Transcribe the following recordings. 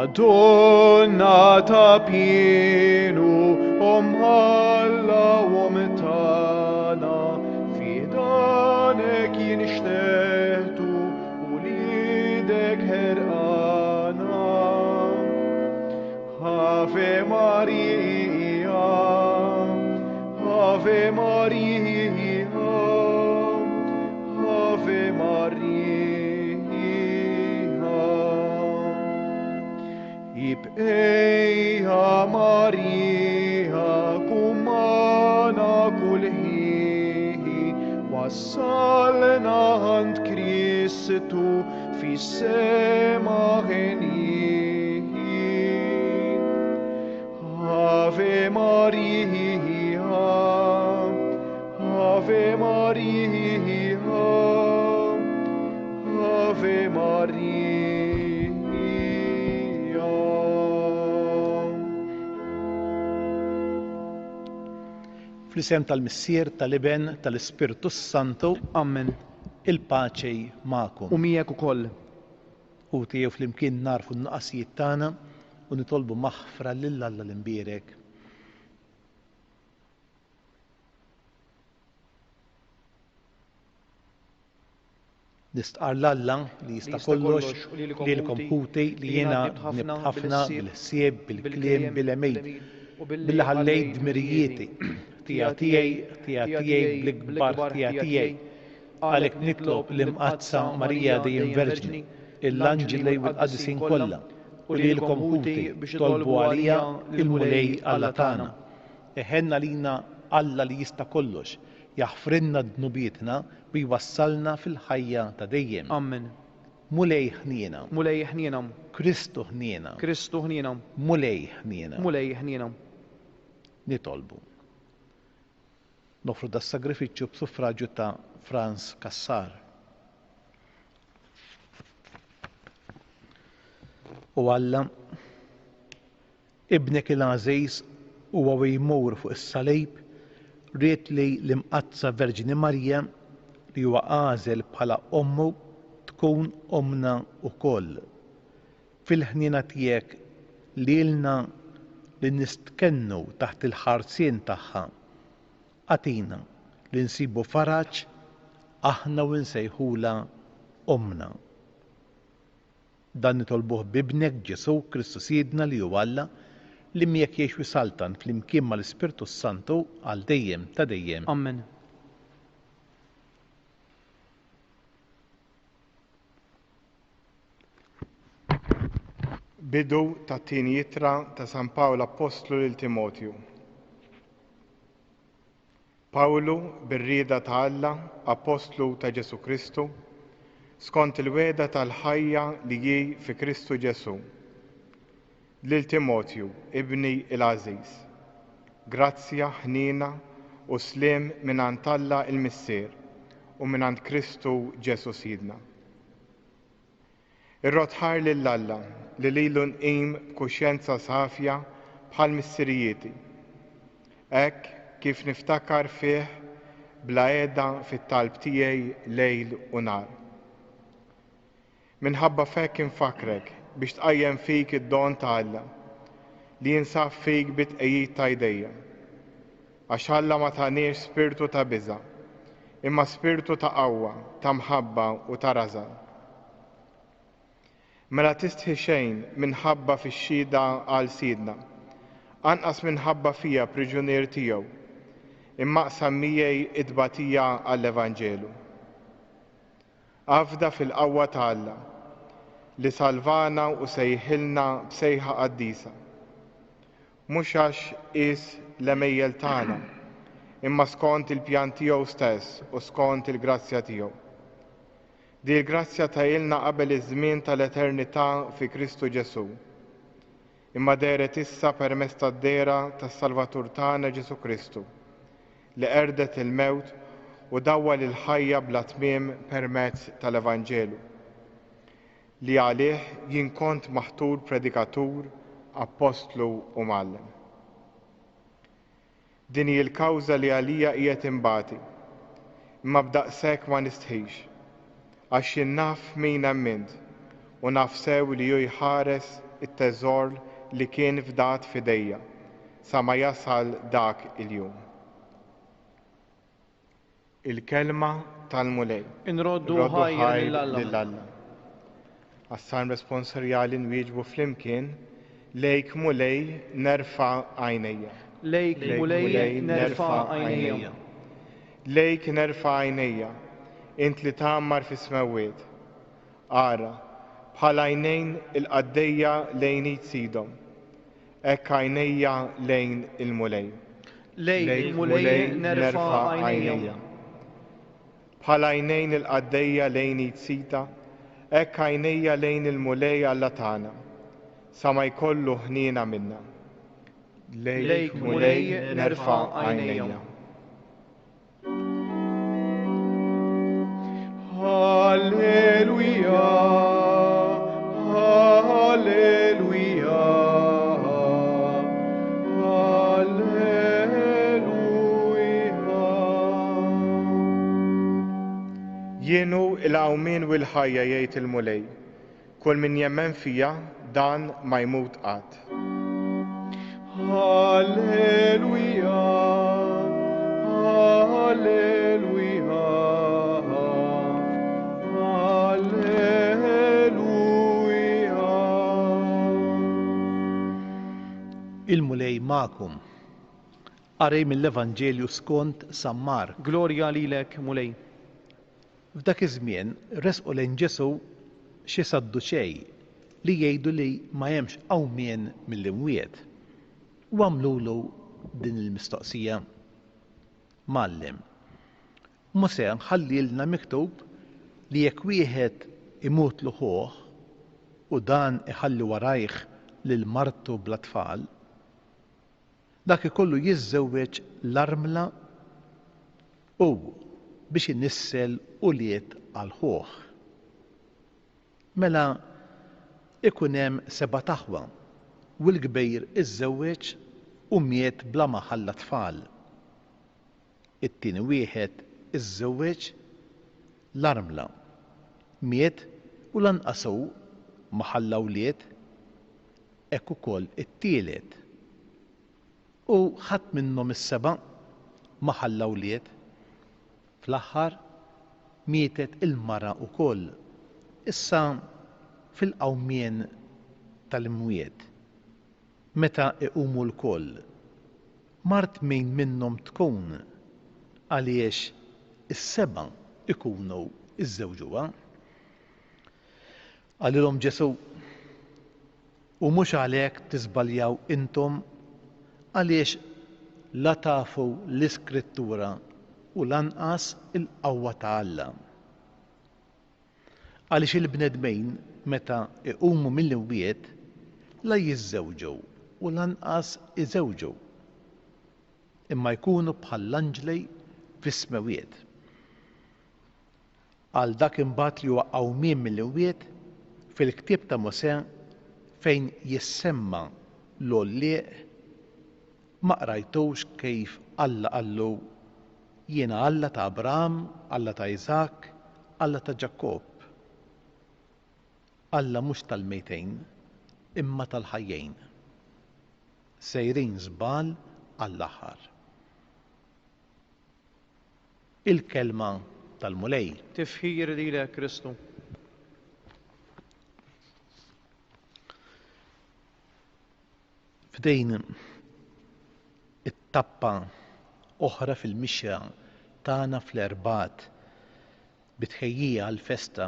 Madonna ta pienu Alla tana Fidanek jinxteħtu U lidek herqana Ave Maria Ave Maria Ave Maria Ibqejja Maria kumana kulħi wassalna għand Kristu fis-sema ħenin Ave Maria Ave Maria Ave Maria Fl-isem tal-Missier, tal-Iben, tal-Ispirtu Santu, Amen. il-paċej ma'kom. U miegħek ukoll. U tiegħu flimkien narfu n-nuqqasijiet tagħna u nitolbu maħfra lil Alla l-imbierek. Nistqar l-Alla li jista' kollox li l-komputi li jiena nibt ħafna bil-ħsieb, bil-kliem, bil-emejl, bil-ħallejt dmirijieti. Tijaj bl-ikbar tijaj għalek nitlob l-imqazza Marija dejjem Verġni, l-anġilej u l-qadisin kollha u li l-komputi biex tolbu għalija il-mulej Alla tagħna. Eħenna lina Alla li jista' kollox, jaħfrinna d-dnubietna u jwassalna fil-ħajja ta' dejjem. Amen. Mulej ħniena. Mulej ħniena. Kristu ħniena. Kristu ħniena. Mulej ħniena. Mulej ħniena. Nitolbu. Nofru da sagrifiċċju b'suffraġġju ta' Franz Kassar. U Alla, ibnek il-għażejs huwa jmur fuq is-salejb ried li l-imqazza Verġini Marija li huwa għażel bħala ommu tkun omna wkoll. Fil-ħniena tiegħek lilna li nistkennu taħt il-ħarsien tagħha. Għatina li nsibu faraġġ aħna u nsejħula omna. Dan nitolbuh bibnek Ġesu Kristu Sidna li huwa Alla li miegħek jgħix wisaltan flimkien mal-Ispirtu Santu għal dejjem ta' dejjem. Amen. Bidu ta' tieni jittra ta' San Pawlu Apostlu lil Timotju. Pawlu bir-rieda ta' Alla, Apostlu ta' Ġesu Kristu, skont il-weda tal-ħajja li hi fi Kristu Ġesu. Lil Timotju, ibni il-għażiż, grazzja, ħniena u sliem mingħand Alla il-Missier u mingħand Kristu Ġesu Sidna. Ir-rotħar lil Alla li lilu nqim b'kuxjenza safja bħal missirijieti. Hekk kif niftakar fih bla qiegħda fit-talb tiegħi lejl u nar. Minħabba f'hekk infakrek biex tqajjem fik id-don ta' Alla li jinsab fik bit-tqejjid ta' jdejja. Għax Alla ma taniex spirtu ta' biża', imma spirtu ta' qawwa, ta' mħabba u ta' rażal. Mela tistħi xejn minħabba fix-xhieda għal Sidna, anqas minħabba fija priġunier tiegħu, imma qsam miegħi id-tbatija għall-Evanġelu. Għafda fil-qawwa ta' Alla li salvana u sejħilna b'sejħa qaddisa. Mhux għax qis l-emejjel tagħna, imma skont il-pjan tiegħu stess u skont il-grazzja tiegħu. Di l-grazzja tgħidilna qabel iż-żmien tal-eternità fi Kristu Ġesu. Imma deret issa permezz tad-dera tas-Salvatur tagħna Ġesu Kristu li qerdet il-mewt u dawwal il-ħajja bla tmiem permezz tal-Evanġelu. Li għalih jien kont maħtur predikatur, apostlu u mgħallem. Din hi l-kawża li għalija qiegħed imbagħti, imma b'daqshekk ma nistħix, għax jien naf min emmint u naf sew li hu jħares it-teżor li kien fdat f'idejja sa ma jasal dak il-jum. Il-kelma tal-mulej. Nroddu Roddu ħajr ħajr lill-Alla. lill-Alla. Għas-salm responsorjali nwieġbu flimkien lejk mulej nerfa għajnejja. Lejk mulej nerfa għajnejja. Lejk nerfa għajnejja, int li tammar fi smewiet. Ara, bħal għajnejn il-qaddejja lejn jitsidhom, ekk għajnejja lejn il-mulej. Lejk mulej nerfa għajnejja. Bħal għajnejn il-qaddejja lejn jitsita, ekk għajnejja lejn il-mulej Alla tagħna, sa ma jkollu ħnina minna. Lejk mulej nerfa għajnejja. Halleluja, halleluja, halleluja. Jienu il-għawmin u l-ħajja jgħid il-mulej, kull min jemmen fija dan ma jmut qatt. Halleluja, halleluja, halleluja. Il-mulej ma'kum. Qarej mill-Evanġelju skont Sammar. Glorja lilek mulej. F'dak iż-żmien resqu lejn Ġesu xi Sadduċej li jgħidu li ma hemmx qawmien mill-imwiet. U għamlulu din il-mistoqsija. Mallem, Mose ħallilna miktub li jekk wieħed imut luħuh u dan iħalli warajh lil martu bla tfal, dak ikollu jiżżewweġ l-armla u biex inissel uliet għal ħuh. Mela ikun hemm 7 taħwa u l-kbejr iżżewweġ u miet bla ma ħalla tfal. It-tieni wieħed iżżewweġ l-armla, miet u lanqasu ma ħalla wlied, hekk ukoll it-tielet. U ħadd minnhom is-7 ma ħalla wlied. Fl-aħħar mietet il-mara wkoll. Issa fil-qawmien tal-imwiet, meta iqumu l-koll, mart min minnhom tkun għaliex is-7 ikunu iż-żewġuha. Għalilhom Ġesu, u mhux għalhekk tiżbaljaw intom għaliex la tafu l-Iskrittura u lanqas il-qawwa ta' Alla. Għaliex il-bnedmejn meta iqumu mill-imwiet la jiżżewġu u lanqas iżewġu, imma jkunu bħall-anġlej fis-smewiet. Għal dak imbagħad li huwa qawmien mill-imwiet fil-ktieb ta' Mosè fejn jissemma l-ollieq ma qrajtux kif Alla qallu jiena Alla ta' Abraham, Alla ta' Isaac, Alla ta' Ġakkob. Alla mhux tal-mejtejn, imma tal-ħajjejn. Sejrin żbal għall-aħħar. Il-kelma tal-mulej. Tifħir lilek Kristu. F'dejn it-tappa oħra fil-mixja tagħna fl-Erbat bitħejjija għall-festa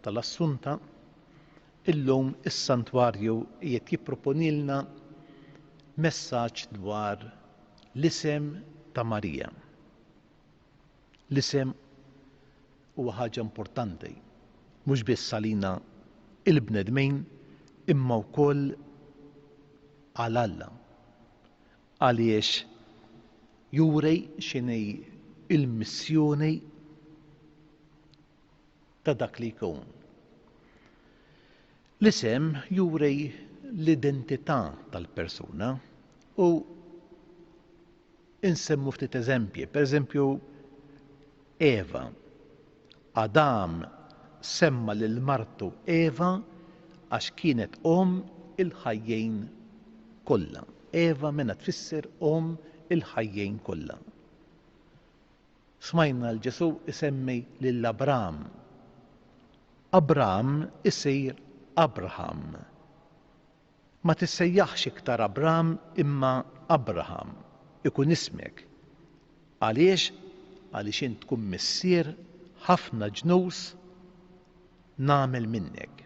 tal-Assunta, illum is-santwarju qiegħed jipproponilna messaġġ dwar l-isem ta' Marija. L-isem huwa ħaġa importanti, mhux biss għalina il-bnedmejn imma wkoll għal Alla. Għaliex jurej x'inhi il-missjoni ta' dak li jkun. L-isem jurej l-identità tal-persuna u insemmu ftit eżempji. Pereżempju, Eva. Adam semma lil martu Eva għax kienet il-ħajjejn kollha. Eva minna tfisser il-ħajjejn kollha. Smajna l-Ġesu isemmi lil Abram. Abram isir Abraham. Ma tissejjaħx iktar Abram imma Abraham. Ikun ismek. Għaliex? Għaliex int tkun missier ħafna ġnus nagħmel minnek.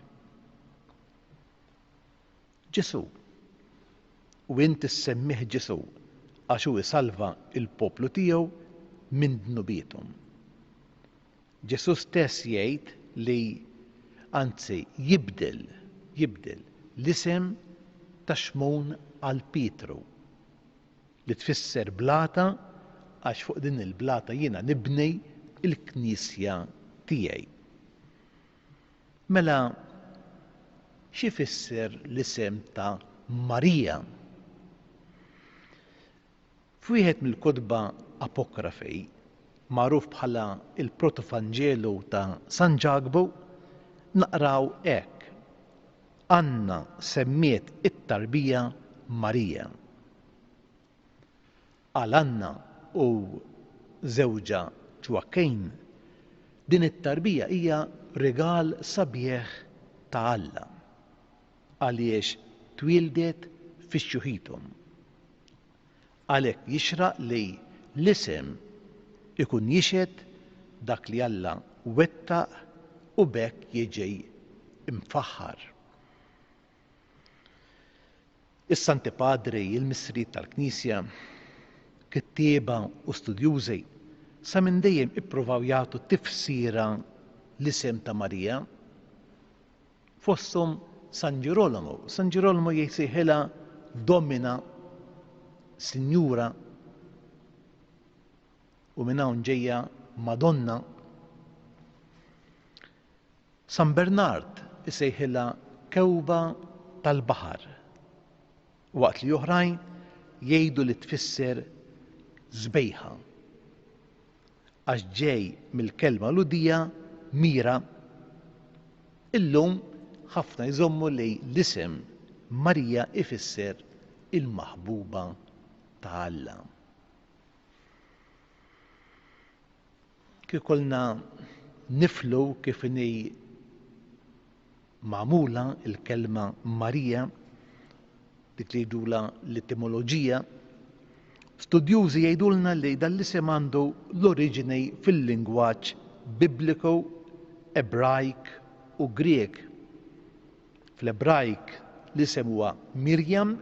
Ġesu. U int issemmih Ġesu għax hu isalva il-poplu tiegħu minn dnubietom. Ġesu stess jgħid li anzi jibdel l-isem ta' Xmon għal Pietru li tfisser blata għax fuq din il-blata jiena nibni il-Knisja tiegħi. Mela xi fisser l-isem ta' Marija? F'wieħed mill-kutba apokrafej magħruf bħala il-Protofanġelu ta' San Ġagbu naqraw hekk: Anna semmiet it-tarbija Marija. Għal Anna u żewġa Ġwakejn din it-tarbija hija rigal sabiħ ta' Alla għaliex twildet fix-xuħitom. Għalhekk jixraq li l-isem ikun jixed dak li Alla wettaq u bekk jiġi imfaħħar. Is-Santi Padri, il-Missrijiet tal-Knisja, kittieba u studjużi sa minn dejjem ippruvaw jagħtu tifsira l-isem ta' Marija. Fosthom San Ġirolamo. San Ġirolamo jgħidilha Domina, Sinjura, u minn hawn ġejja Madonna. San Bernard isejħilha Kewba tal-Baħar, waqt li oħrajn jgħidu li tfisser żbejħa għax ġej mill-kelma ludija mira. Illum ħafna jżommu li l-isem Marija ifisser il-maħbuba ta' Alla. Kif kolna niflu kif inhi magħmula il-kelma Marija, dik li jgħidula l-etimoloġija, studjużi jgħidulna li dan l-isem għandu l-oriġini fil-lingwaġġ Bibliku, Ebrajk u Grieg. Fl-Ebrajk l-isem huwa Mirjam,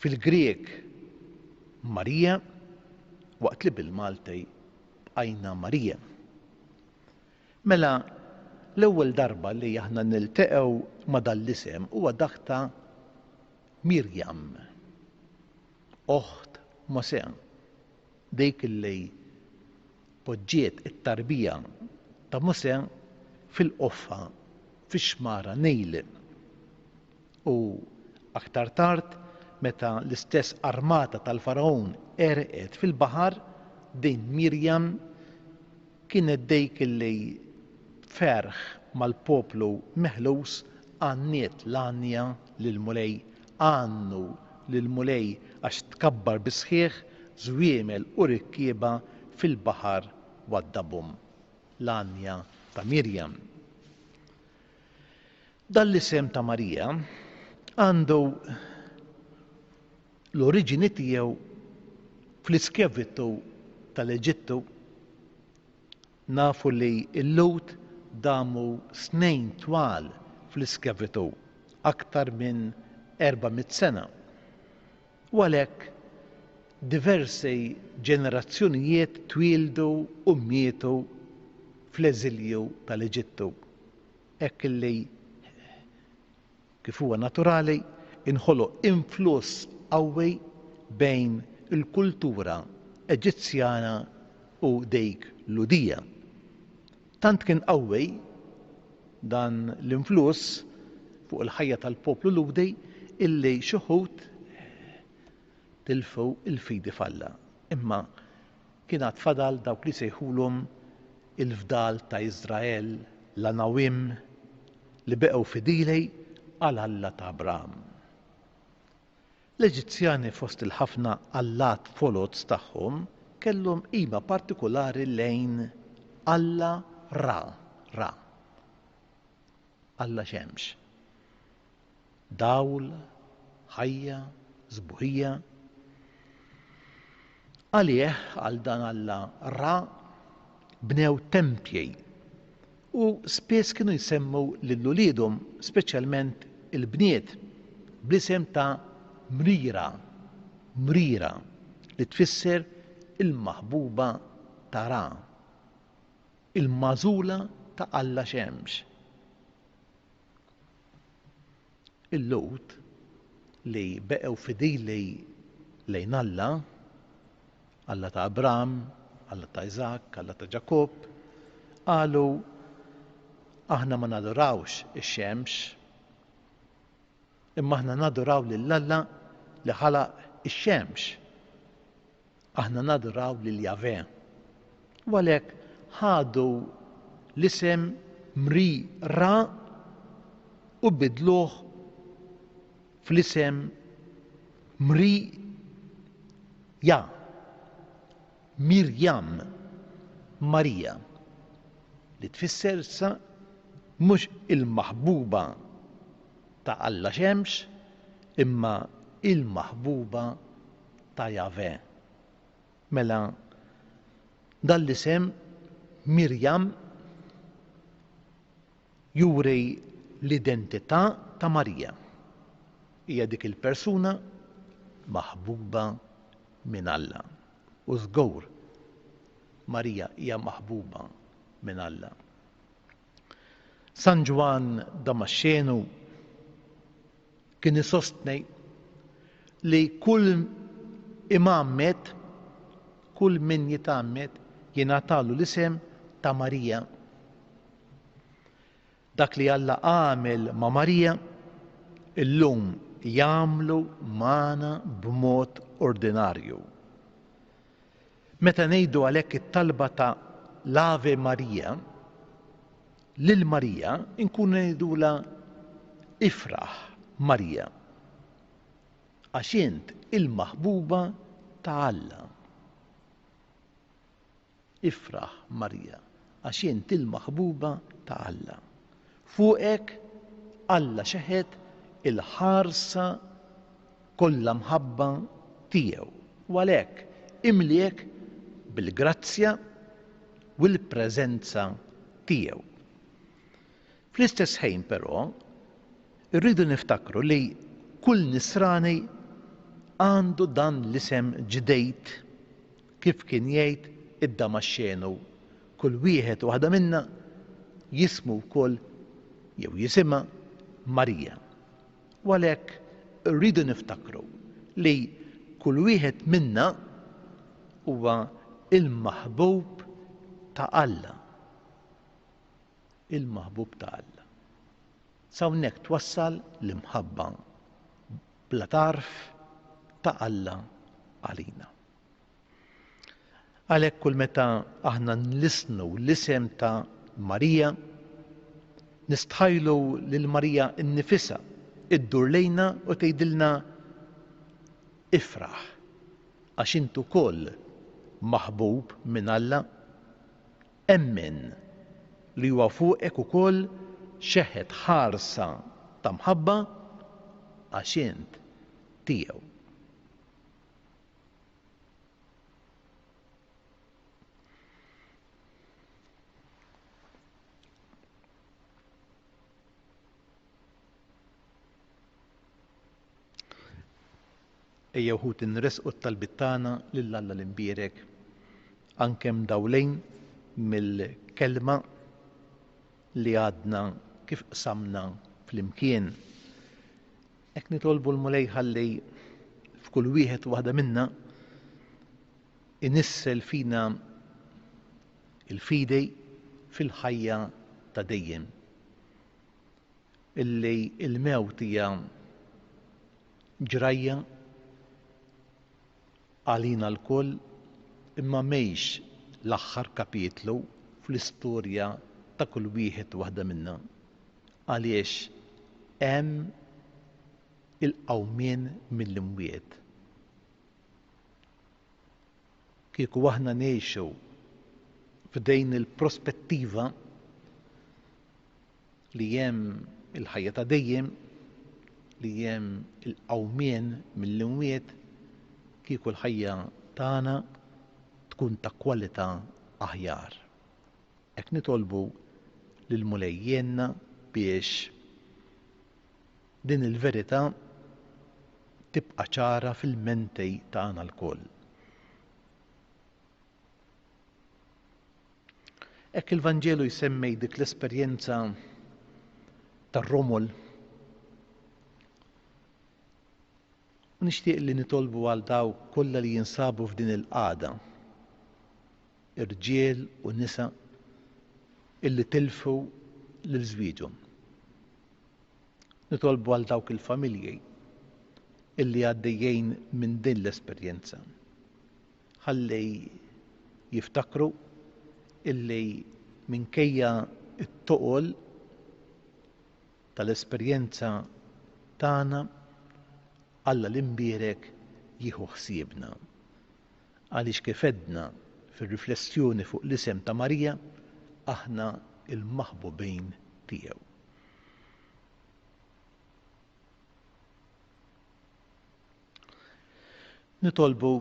fil-Grieg Marija, waqt li bil-Malti bqajna Marija. Mela l-ewwel darba li aħna niltaqgħu ma' dan l-isem huwa dak ta' Mirjam, oħt Mosè, dik li poġġiet it-tarbija ta' Mosè fil-qoffa fix-xmara Nil. U aktar tard meta l-istess armata tal-Farawn erqet fil-baħar, din Mirjam kienet dik li ferħ mal-poplu meħlus għanniet l-għanja lil-mulej, għannu lil-mulej għax tkabbar bisħieħ żwiemel u rikkieba fil-baħar waddabhom. L-għanja ta' Mirjam. Dan l-isem ta' Marija għandu l-oriġini tiegħu fl-iskjavitu tal-Eġittu. Nafu li l-Lut damu snejn twal fl-iskjavitu, aktar minn 400 sena. U għalhekk diversi ġenerazzjonijiet twildu u mietu fl-eżilju tal-Eġittu. Hekk li kif huwa naturali inħoloq influss qawwi bejn il-kultura Eġizzjana u dik Ludija. Tant kien qawwi dan l-influss fuq il-ħajja tal-poplu Ludi illi xi wħud tilfu il-fidi falla. Imma kienet fadal dawk li sejħulhom il-fdal ta' Iżrael, l-Anawim, li beqgħu fidili għal Alla ta' Abraham. L-Eġizzjani fost il-ħafna allat folots tagħhom kellhom qima partikulari lejn Alla Ra. Alla Xemx. Dawl, ħajja, żbuħija. Għalih għal dan Alla Ra bnew tempji u spiss kienu jsemmu lil uliedhom, speċjalment il-bniet, bl-isem ta' Mrira li tfisser il-maħbuba ta' Ra, il-magħżula ta' Alla Xemx. Il-Lut li beqgħu fidili lejn Alla ta' Abraham, Alla ta' Isaac, Alla ta' Ġakob, qalu aħna ma nadorawx ix-xemx, imma aħna nadoraw lil Alla li ħalaq ix-xemx. Aħna nadoraw lil Jahwe. U għalhekk ħadu l-isem Mrira u bidluh fl-isem Mirjam, Marija, li tfisser sa mhux il-maħbuba ta' Alla Xemx, imma il-maħbuba ta' Jahwe. Mela dan l-isem Mirjam juri l-identità ta' Marija. Hija dik il-persuna maħbuba minn Alla. U żgur Marija hija maħbuba minn Alla. San Ġwan Damaxxenu kien isostni li kull imam met, kull min jitammet jingħatalu l-isem ta' Marija. Dak li Alla għamel ma' Marija illum jagħmlu magħna b'mod ordinarju. Meta ngħidu għalhekk it-talba ta' l-Ave Marija lil Marija nkunu ngħidula ifraħ Marija għax int il-maħbuba ta' Alla. Ifraħ Marija għax int il-maħbuba ta' Alla. Fuqek Alla xeħed il-ħarsa kollha mħabba tiegħu u għalhekk imliek bil-grazzja u l-preżenza tiegħu. Fl-istess ħin però irridu niftakru li kull nisrani għandu dan l-isem ġdejt kif kien jgħid id-Damaxxenu. Kull wieħed u waħda minna jismu wkoll jew jisimha Marija. U għalhekk irridu niftakru li kull wieħed minna huwa il-maħbub ta' Alla. Il-maħbub ta' Alla. Sa hawnhekk twassal l-imħabba bla tarf ta' Alla għalina. Għalhekk kull meta aħna nlisnu l-isem ta' Marija, nistħajlu lil Marija innifisha iddur lejna u tgħidilna ifraħ għax int ukoll maħbub minn Alla, emmen li huwa fuqek ukoll xeħed ħarsa ta' mħabba għax int tiegħu. Ejja wħud inresqu t-talbit tagħna lil Alla l-imbierek anke mdawlejn mill-kelma li għadna kif qsamna flimkien. Hekk nitolbu l-Mulej ħalli f'kull wieħed waħda minna inissel fina il-fidej fil-ħajja ta' dejjem. Illi il-mewt hija ġrajja għalina l-koll imma mhijiex l-aħħar kapitlu fl-istorja ta' kull wieħed waħda minna. għaliex hemm il-qawmien mill-imwiet. Kieku aħna ngħixu f'dejn il-prospettiva li hemm il-ħajja ta' dejjem, li hemm il-qawmien mill-imwiet, kieku l-ħajja tagħna tkun ta' kwalità aħjar. Hekk nitolbu lil mulejjenna biex din il-verità tibqa' ċara fil-mentej tagħna lkoll. Hekk il-Vanġelu jsemmej dik l-esperjenza tar-Romul. Nixtieq li nitolbu għal dawk kollha li jinsabu f'din il-qagħda, irġiel u nisa illi tilfu lil żwieġhom. Nitolbu għal dawk il-familji illi għaddejjin minn din l-esperjenza. Ħalli jiftakru illi minkejja t-toqol tal-esperjenza tagħna Alla l-imbierek jieħu ħsiebna. Għaliex kif għedna fir-riflessjoni fuq l-isem ta' Marija, aħna il-maħbubin tiegħu. Nitolbu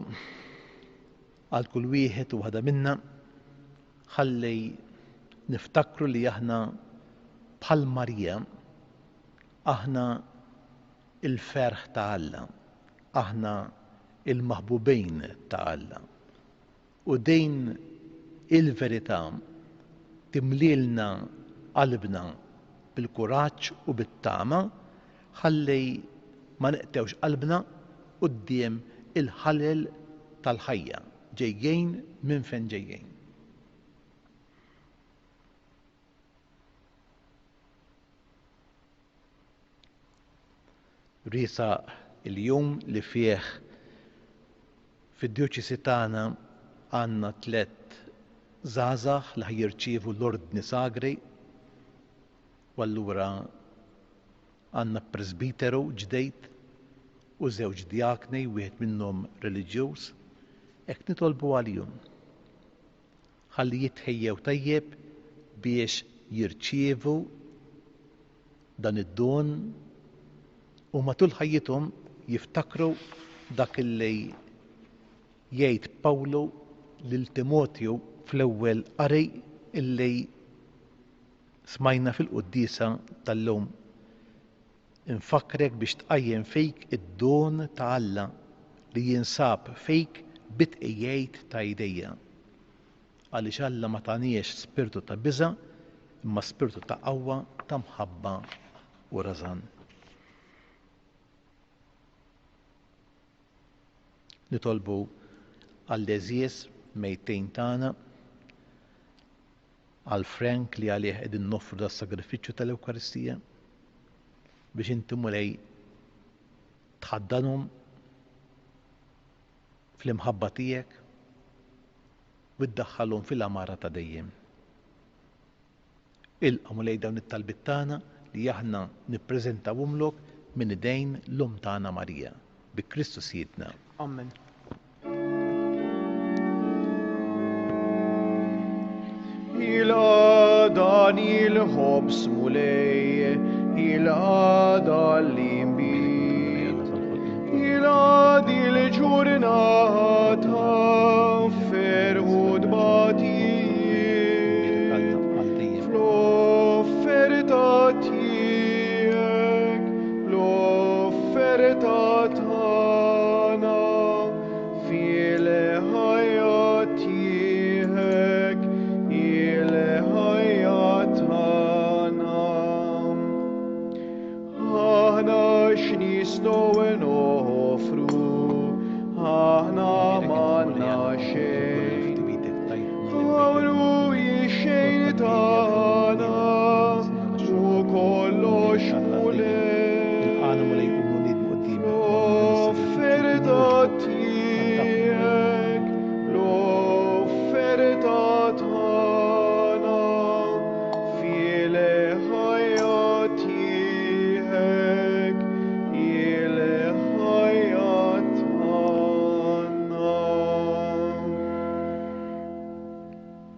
għal kull wieħed u waħda minna ħalli niftakru li aħna bħal Marija aħna il-ferħ ta' Alla, aħna il-maħbubejn ta' Alla. U din il-verità timlilna qalbna bil-kuraġġ u bit-tama ħalli ma neqtewx qalbna quddiem il-ħalel tal-ħajja ġejjin minn fejn ġejjin. Risa il-jum li fih fid-djoċesi tagħna għandna 3 żgħażagħ li ħajjirċievu l-ordni sagri u allura għandna presbiteru ġdejt u 2 djakni, wieħed minnhom reliġjuż, hekk nitolbu għalihom ħalli jitħejjew tajjeb biex jirċievu dan id-don u matul ħajjithom jiftakru dak illi jgħid Pawlu lil Timotju fl-ewwel qari illi smajna fil-qudiesa tal-lum. Infakrek biex tqajjem fejk id-don ta' Alla li jinsab fejk bitqejjejt ta' jdejja. Għaliex Alla ma tagħniex spirtu ta' biża' imma spirtu ta' qawwa, ta' mħabba u rażan. Nitolbu għall-eżies mejtejn tagħna, għal Frank li għalih qegħdin noffru das-sagrifiċċju tal-Ewkaristija biex inti mulej tħaddanhom fl-imħabba tiegħek u ddaħħalhom fil-amara ta' dejjem. Ilqa' mulej dawn it-talbit tagħna li aħna nippreżentawhomlok minn idejn l-Umm tagħna Marija bi Kristu Siedna. Amen. Il-għada il-ħobs mulej, il-għada l-imbi, il-għadi l-ġurnata ferħu dbati, fl-offerta tiegħek, l-offerta tagħna, fil-ħajja tiegħek, il-ħajja tagħna. Aħna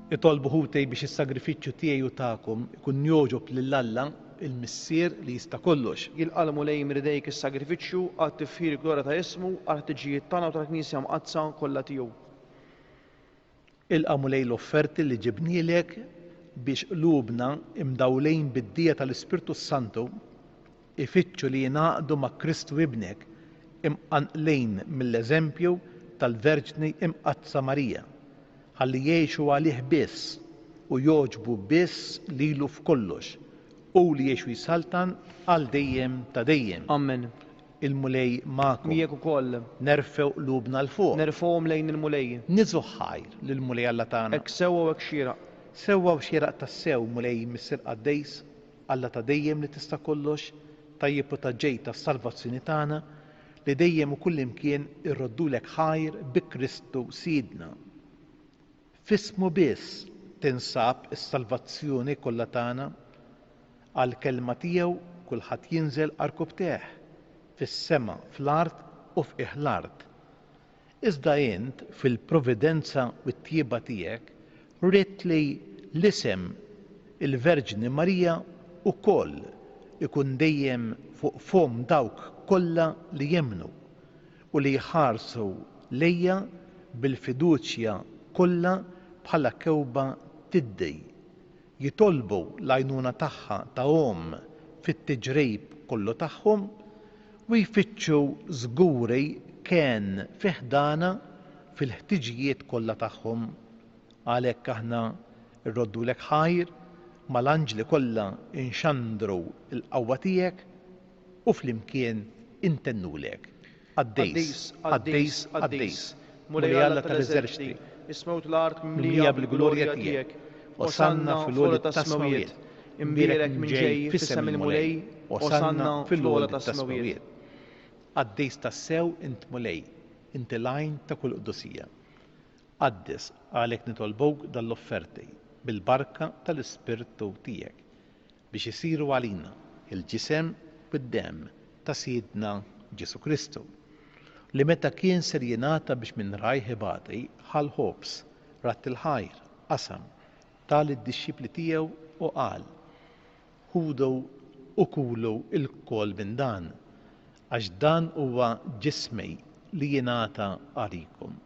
Itolbu ħutej biex is-sagrifiċċju tiegħi u tagħkom ikun jogħġob lill-Alla il-Missier li jista' kollox. jilqalmu lejn mirdejk is-sagrifiċċju għat tifħir glorja ta' ismu għal ħtiġijiet tagħna u tal-Knisja mqazza kollha tiegħu. Ilqamu lejn l-offerti li ġibnielek biex qlubna imdawlejn bid-dija tal-Ispirtu Santu ifittxu li jingħaqdu ma' Kristu ibnek imqanqlejn mill-eżempju tal-Verġni imqazza Marija ħalli jgħixu għalih biss u jogħġbu biss lilu f'kollox u li jgħixu jisaltan għal dejjem ta' dejjem. Amen. Il-mulej magħkom. Miegħek ukoll. Nerfew qlubna l fuq. Nerfgħuhom lejn il-mulej. Niżu ħajr lill-mulej Alla tagħna. Hekk sewwa u hekk xieraq. Sewwa u xieraq tas-sew mulej Missier Qaddejs Alla ta' dejjem li tista' kollox, tajjeb u taġġej tas-salvazzjoni tagħna li dejjem u kull imkien irroddulek ħajr bi Kristu Sidna. Fismu biss tinsab is-salvazzjoni kollha tagħna għal kelma tiegħu kulħadd jinżel arkub teħ fis-sema, fl-art u f'qiegħ l-art. Iżda int fil-providenza u t-tjieba tiegħek rrid li l-isem il-Verġni Marija ukoll ikun dejjem fuq fom dawk kollha li jemmnu u li jħarsu lejja bil-fiduċja kollha bħala kewba tiddej. Jitolbu l-għajnuna tagħha ta' fit-tiġrejb kollu tagħhom u jfittxu żguri kien fiħdana fil-ħtiġijiet kollha tagħhom. Għalhekk aħna rroddulek ħajr mal-anġli kollha inxandru l-qawwa tiegħek u flimkien intennulek. Qaddejs, Qaddejs, Qaddejs, Mulej Alla tal-Eżerċiti, ismewt l-art mimlija bil-glorja tiegħek, osanna fil-għola tas-smawiet, imbierek minn ġej fis-sem il-mulej, osanna fil-għola tas-smawiet. Qaddejs tas-sew int mulej, inti lajn ta' kull qdusija. Qaddis għalhekk nitolbok dal-offerti bil-barka tal-Ispirtu tiegħek biex isiru għalina il-ġisem bid-dem ta' Sidna Ġesu Kristu li meta kien ser jingħata biex minn rajh ibati ħal ħobs ratt il-ħajr qasam tal id-dixxipli tiegħu u qal ħudu u kulu il-kol minn dan għax dan huwa ġismi li jingħata għalikom.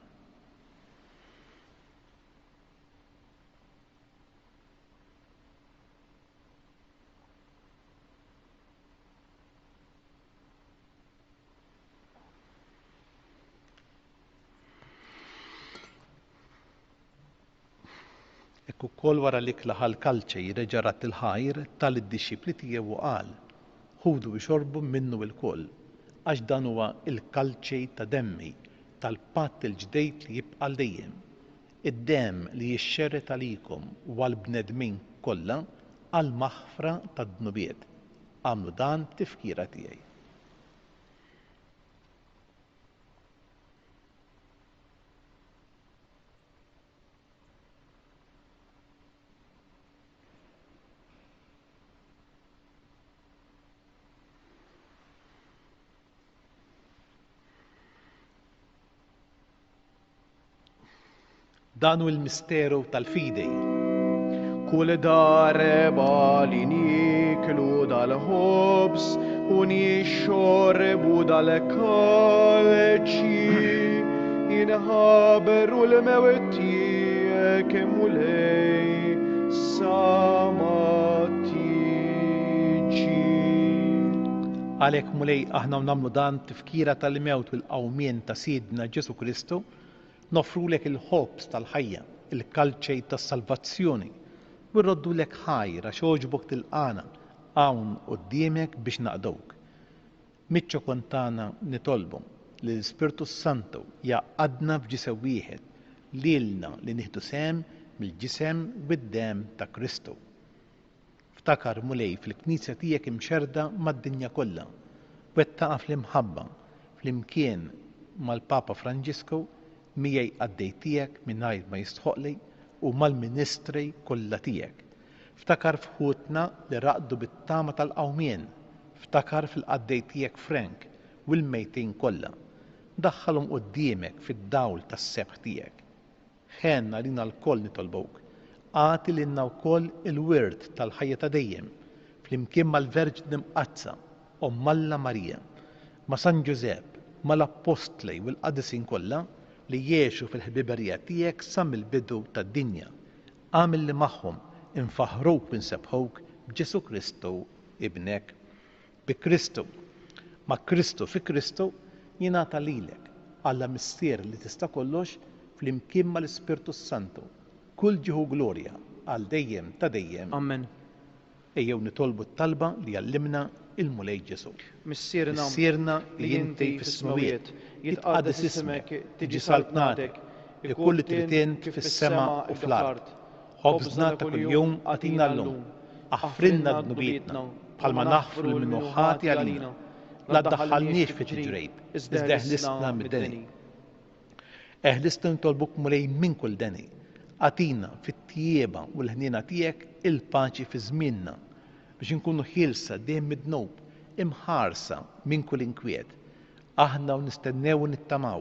Ekku kol wara li klaħal kalċej reġarat il-ħajr tal-id-dixxipli tiegħu qal ħudu ixorbu minnu il-koll għax dan huwa il-kalċej ta' demmi tal-patt il-ġdejt li jibqa' dejjem. Id-dem li jixxerret għalikom u għall-bnedmin kollha għal maħfra tad-dnubiet. Għamlu dan tifkira tiegħi. Danu il-misteru tal-fidej. Kull darba li niklu dal-ħobs u nixxorbu dal-kalċi inħabru l-mewt tiegħek mulej sa ma tiġi. Għalhekk mulej aħna nagħmlu dan tifkira tal-mewt u l-qawmien ta' Sidna Ġesu Kristu nofrulek il-ħobs tal-ħajja, il-kalċej tas-salvazzjoni, u rroddulek ħajr għax ogħġbok tilqana hawn quddiemek biex naqdowk. Miċċo kontana nitolbu li l-Ispirtu Santu jaqadna f'ġisem wieħed lilna li nieħdu sehem mill-ġisem bid-dem ta' Kristu. Ftakar mulej fil-Knisja tiegħek imxerda mad-dinja kollha, wettaqa fl-imħabba flimkien mal-Papa Franġisku miegħi Qaddej tiegħek mingħajr ma jistħoqli u mal-ministri kollha tiegħek. Ftakar f'ħutna li raqdu bit-tama tal-qawmien, ftakar fil-Qaddej tiegħek Frank u l-mejtin kollha. Daħħalhom quddiemek fid-dawl tas-sebħ tiegħek. Ħenna lina l-koll nitolbok għati lilna wkoll il-wirt tal-ħajja ta' dejjem flimkien mal-Verġni Mqazza Alla Marija, ma' San Ġusepp, mal-Apostli u l-Qadisin kollha li jgħixu fil-ħbiberija tiegħek sa mill-bidu tad-dinja. Għamil li magħhom infaħruk u nsebħuk b'Ġesu Kristu ibnek. Bi Kristu, ma' Kristu fi Kristu jingħata lilek Alla missier li tista' kollox flimkien mal-Ispirtu Santu. Kull ġieħu glorja għal dejjem ta' dejjem. Amen. Ejjew nitolbu t-talba li għallimna il-Mulej Ġesu. Missierna li inti fis-smawiet, jitqaddes ismek, tiġi saltnatek, ikull li trid kif fis-sema u fl-ard. Ħobżna ta' kuljum għatina llum. Aħfrinna d-nubietna bħalma naħfru l-minuħati għalina. La ddaħħalniex fi ġrejb, iżda eħlisna mid-deni. Eħlisna nitolbuk Mulej minn kull deni. Għatina fit-tjieba u l-ħniena tiegħek il-paċi fi żmienna biex inkunu ħielsa dejjem mid-dnub, imħarsa minn kull inkwiet. Aħna u nistennew u nittamaw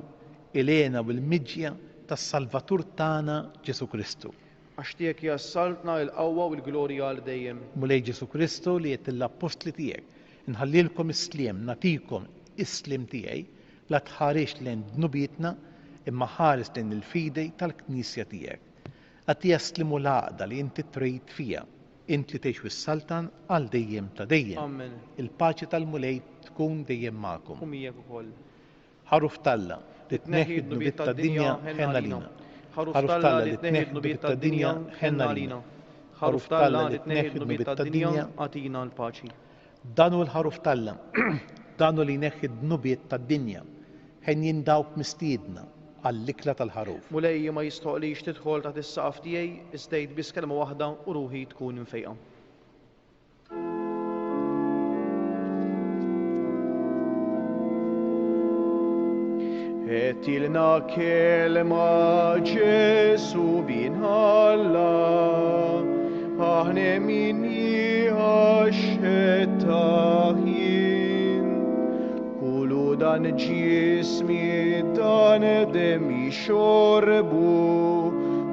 ilena u l-miġja tas-Salvatur tagħna Ġesu Kristu. Għax tiegħek jassaltna l-qawwa u l-glorja għal dejjem. Mulej Ġesu Kristu li qed l-Apostli tiegħek inħallilkom is-sliem, nagħtikom is-sliem tiegħi la tħarix lejn dnubietna imma ħares lejn il-fidej tal-Knisja tiegħek. Għati jaslimu l-għaqda li inti trid fija, inti tgħix fis-Saltan għal dejjem ta' dejjem. Amen. Il-paċi tal-Mulej tkun dejjem magħkom. U miegħek ukoll. Ħaruf Talla li tneħħi d-nubiet tad-dinja ħenna lina. Ħaruf Talla li tneħħi d-nubiet tad-dinja ħenna lina. Ħaruf Talla li tneħħi d-nubiet tad-dinja għatina l-paċi. Danu l-ħaruf Talla, danu li neħħi d-nubiet tad-dinja ħen jindawk mistiedna għall-ikla tal-ħaruf. Mulej ma jistoqlix tidħol taħt is-saqaf tiegħi iżdejt biss kelma waħda u ruħi tkun infejqa. Etilna kelma Ġesu binħalla, aħne minni għaxħettaħin. Kulu dan ġismi dan demi xorbu,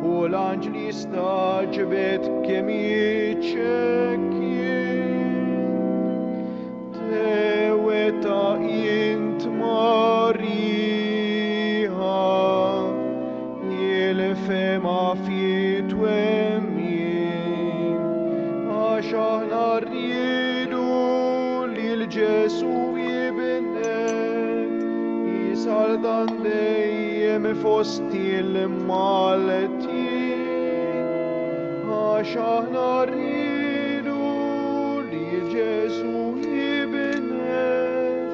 u l-anġli staġbet kemm jiċċekkin. Teweta int Marija, il-fema fi twemmin, għax aħna rridu li l-Ġesu Saldan dejjem fost il-maltin, għax aħna rridu li Ġesu jibnet,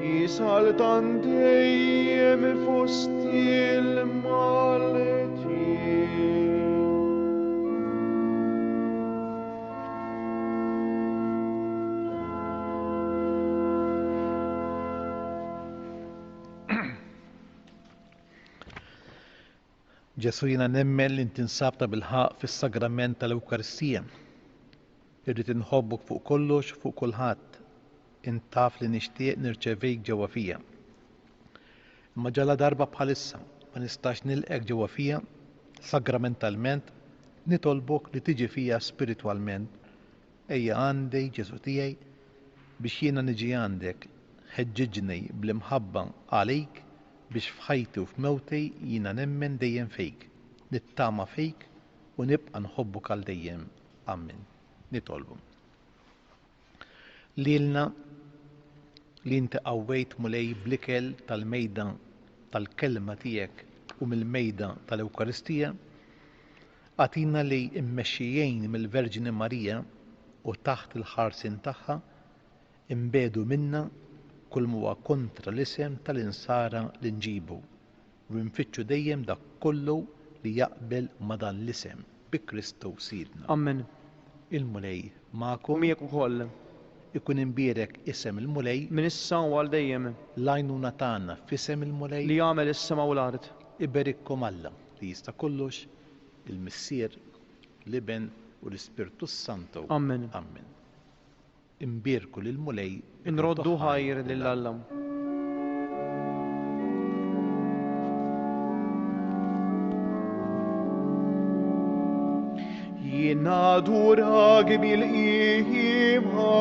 jisaldan dejjem fost il-maltin. Ġesu jiena nemmen li tinsabta bil-ħaq fis-sagrament tal-Ewkaristija. Irrid inħobbok fuq kollox fuq kulħadd. Intaf li nixtieq nirċevejk ġewwa fija. Imma ġala darba bħalissa ma nistax nilqek ġewwa fija sagramentalment, nitolbok li tiġi fija spiritwalment. Ejja għandi Ġesu tiegħi biex jiena niġi għandek, ħeġġiġni bl-imħabba għalik biex f'ħajti u f'mewti jiena nemmen dejjem fejk, nittama fejk u nibqa' nħobbuk għal dejjem. Amen. Nitolbu. Lilna li inti qawwejt Mulej bl-ikel tal-mejda tal-kelma tiegħek u mill-mejda tal-Ewkaristija, għatina li immexxijejn mill-Verġini Marija u taħt il-ħarsin tagħha imbedu minna kull huwa kontra l-isem tal-insara li nġibu u nfittxu dejjem dak kollu li jaqbel ma dan l-isem bi Kristu Sidna. Amen. Il-Mulej magħkom Miegħek ukoll. ikun imbierek isem il-Mulej Min issa u għal dejjem l-għajnuna tagħna f'isem il-Mulej li jagħmel is-sema u l-ard. iberikkom Alla li jista' kollox il-Missier, l-Iben u l-Ispirtu Santu. Amen. Amen. Imbierku lil-Mulej Inroddu ħajr lill-Alla. li nadurak bil-qima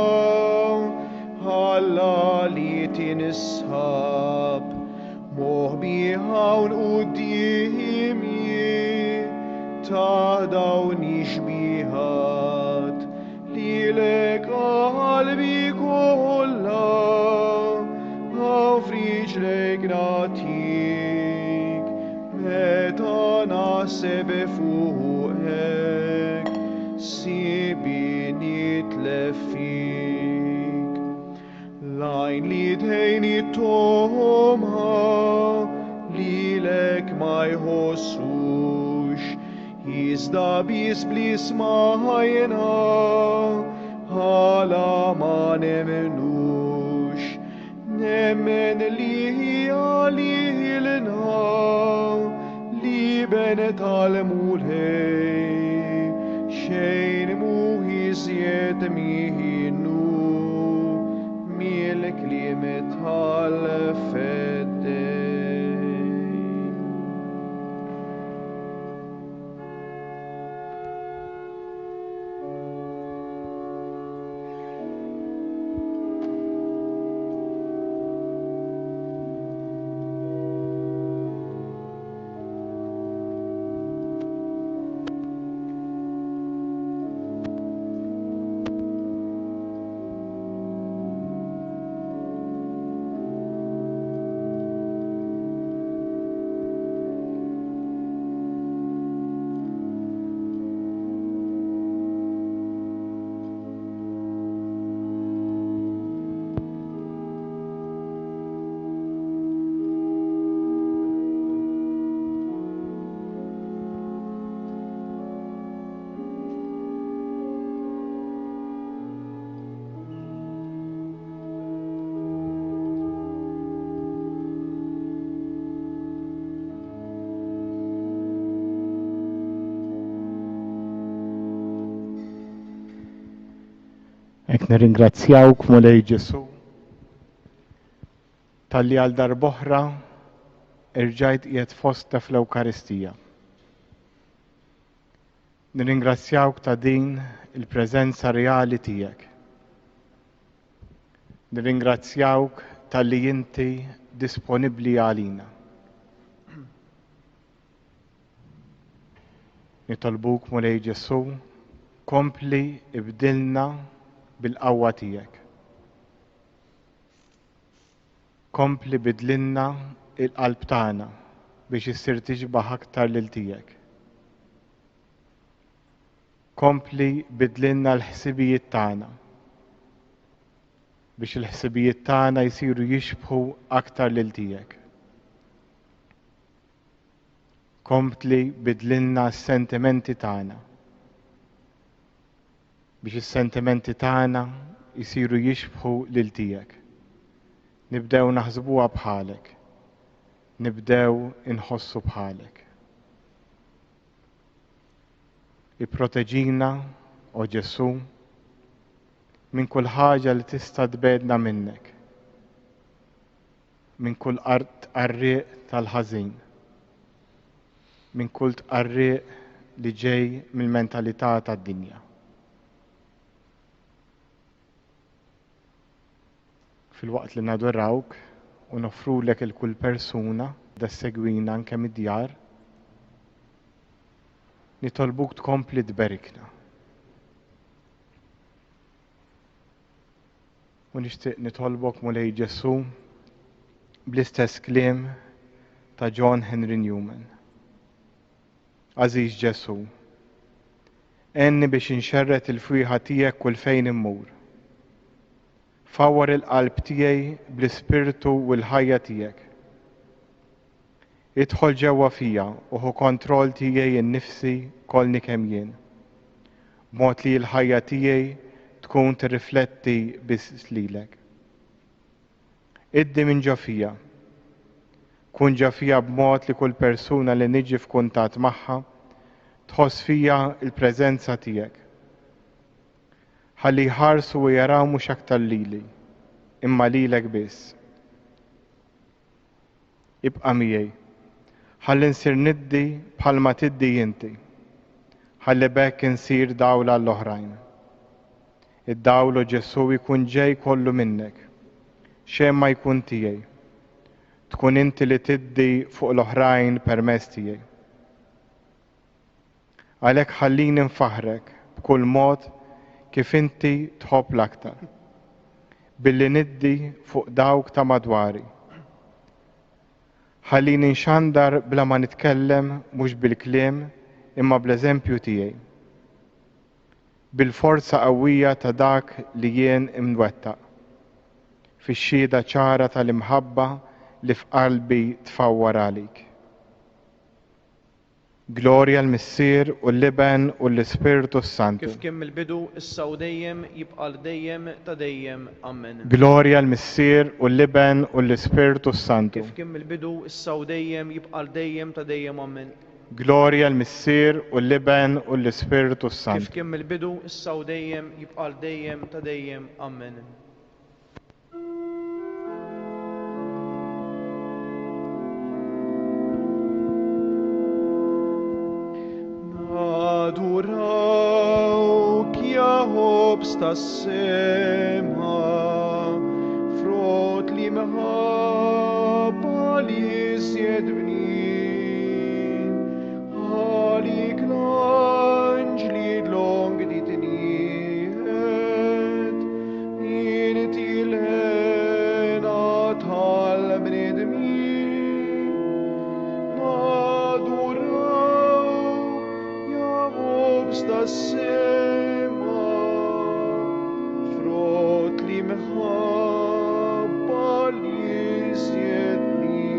ħalla li tinsab moħbi hawn qudiemi taħdawni xbiħat lilek qalbi kollha ħafriġlek natik meta naħseb fuqek sibi nitlef fik lajn li tgħinni tomha lilek ma jħossux iżda biss bl-ismajna ħala ma nemnux nemmen li għalilna li benet għal-mulej xejn mu iżjed miħinu mill-kliem tal-fedej. Ek nirringrazzjawk Mulej Ġesu tal-li għal darboħra irġajt qiegħed fostna fl-Ewkaristija. Nirringrazzjawk ta' din il-preżenza reali tiegħek. Nirringrazzjawk tal-li inti disponibbli għalina. Nitolbuk Mulej Ġesu kompli ibdilna bil-qawwa tiegħek. Kompli bidlinna il-qalb tagħna biex issir tixbaħ aktar lil tiegħek. Kompli bidlinna l-ħsibijiet tagħna biex il-ħsibijiet tagħna jsiru jixbħu aktar lil tiegħek. Kompli bidlinna s-sentimenti tagħna biex is-sentimenti tagħna jsiru jixbħu lil tiegħek. Nibdew naħsbuha bħalek. Nibdew inħossu bħalek. Ipproteġina, o Ġesu, minn kull ħaġa li tista' tbedna minnek. Minn kull tqarrieq tal-ħażin. Minn kull tqarrieq li ġej mill-mentalità tad-dinja. Fil-waqt li nadorawk u nofrulek il-kull persuna da segwina anke mid-djar, nitolbuk tkompli tberikna. U nixtieq nitolbok Mulej Ġesu bl-istess kliem ta' John Henry Newman. Aziz Ġesu, enni biex inxerret il-fwieħa tiegħek kull fejn immur. Fawwar il-qalb tiegħi bl-ispirtu u l-ħajja tiegħek. Idħol ġewwa fija u ħu kontroll tiegħi innifsi kollni kemm jien. B'mod li l-ħajja tiegħi tkun tirrifletti biss lilek. Iddi minn ġo fija. Kun ġo fija b'mod li kull persuna li niġi f'kuntatt magħha tħoss fija l-preżenza tiegħek. Ħalli jħarsu u jaraw mhux aktar lili, imma lilek biss. Ibqa' miegħi, ħalli nsir niddi bħalma tiddi inti. ħalli bekk insir dawl għall-oħrajn. Id-dawl Ġesu jkun ġej kollu minnek, xejn ma jkun tiegħi. Tkun inti li tiddi fuq l-oħrajn permezz tiegħi. Għalhekk ħallini nfaħrek b'kull mod kif inti tħobb l-aktar, billi niddi fuq dawk ta' madwari. Ħallini nxandar bla ma nitkellem mhux bil-kliem imma bl-eżempju tiegħi. Bil-forza qawwija ta' dak li jien imwettaq, fix-xhieda ċara tal-imħabba li f'qalbi tfawwar għalik. Glorja l-Missier u l-Liben u l-Ispirtu Santu. Kif kien mill-bidu, issa u dejjem, jibqa' dejjem ta' dejjem. Amen. Glorja l-Missier u l-Liben u l-Ispirtu Santu. Kif kien mill-bidu, issa u dejjem, jibqa' dejjem ta' dejjem. Amen. Glorja l-Missier u l-Liben u l-Ispirtu Kif Santu. kien mill-bidu, issa u dejjem, jibqa' dejjem ta' dejjem. Amen. Adurawk, Jahobs tas-sema, frott li mħabba li sjed bnin, għalik l-anġli dlong ditniet, inti l-ħena tal-bnedmin, tas-sema, frott li mħabba li sjedni.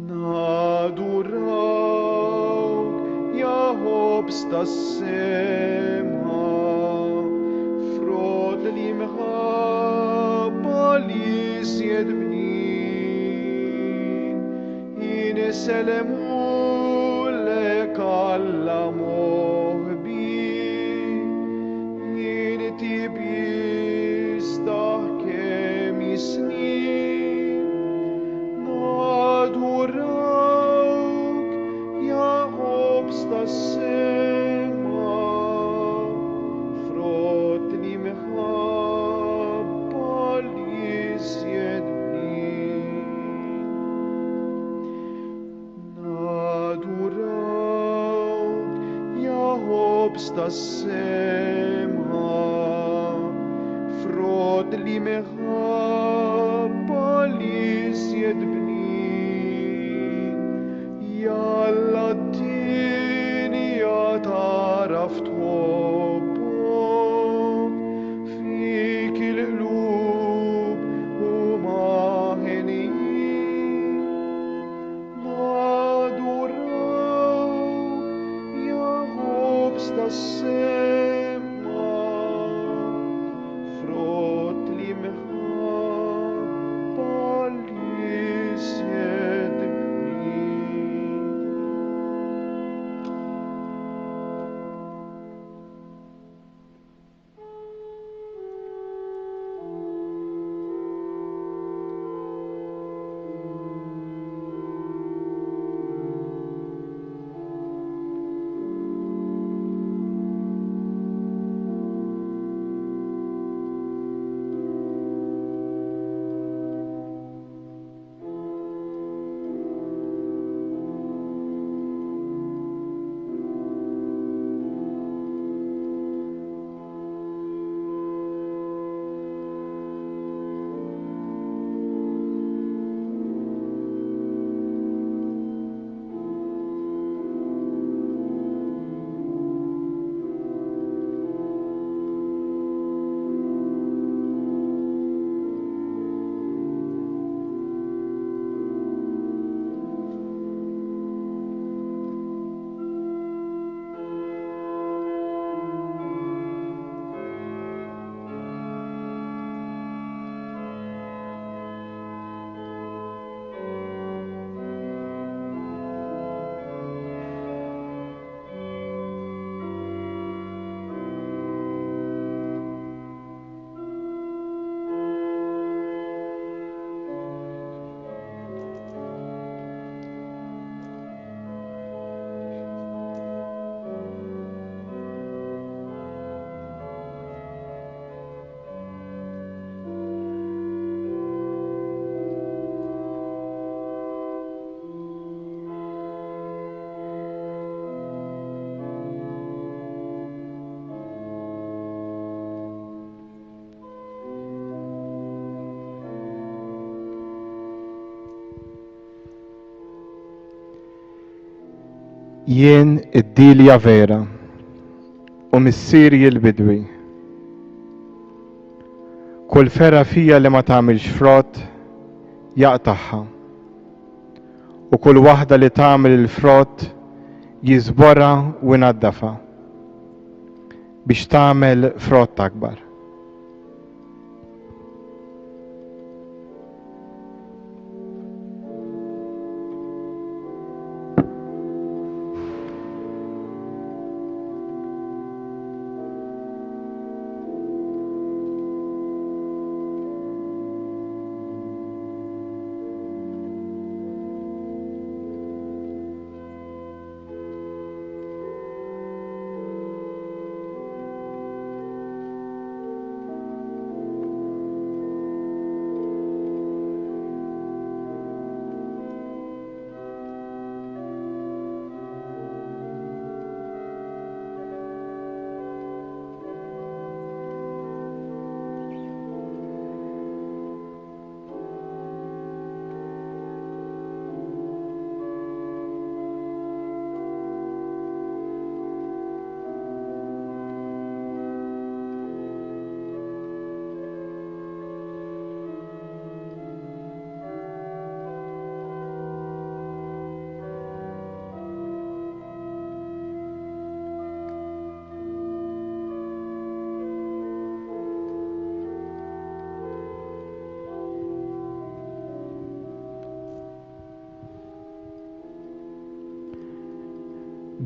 Nadurawk, Jahobs tas-sema, frott li mħabba li sjedni. Ineselemu alla mohbi, inti bistah kem isnin, nadurawk, Jahobs tas-sema, frott li mħabba li sjedni. Jahobs tas-sema, frott li mħabba li sjed bnin, jalla d-dinja taraf tħobbok, fik il-qlub u maħenin. Tas-sema, frott li mħabba li jien id-dilja vera u missiri l-bidwi. Kull fera fija li ma tagħmilx frott jaqtaħħa u kull waħda li tagħmel il-frott jiżborha u jnaddafa biex tagħmel frott akbar.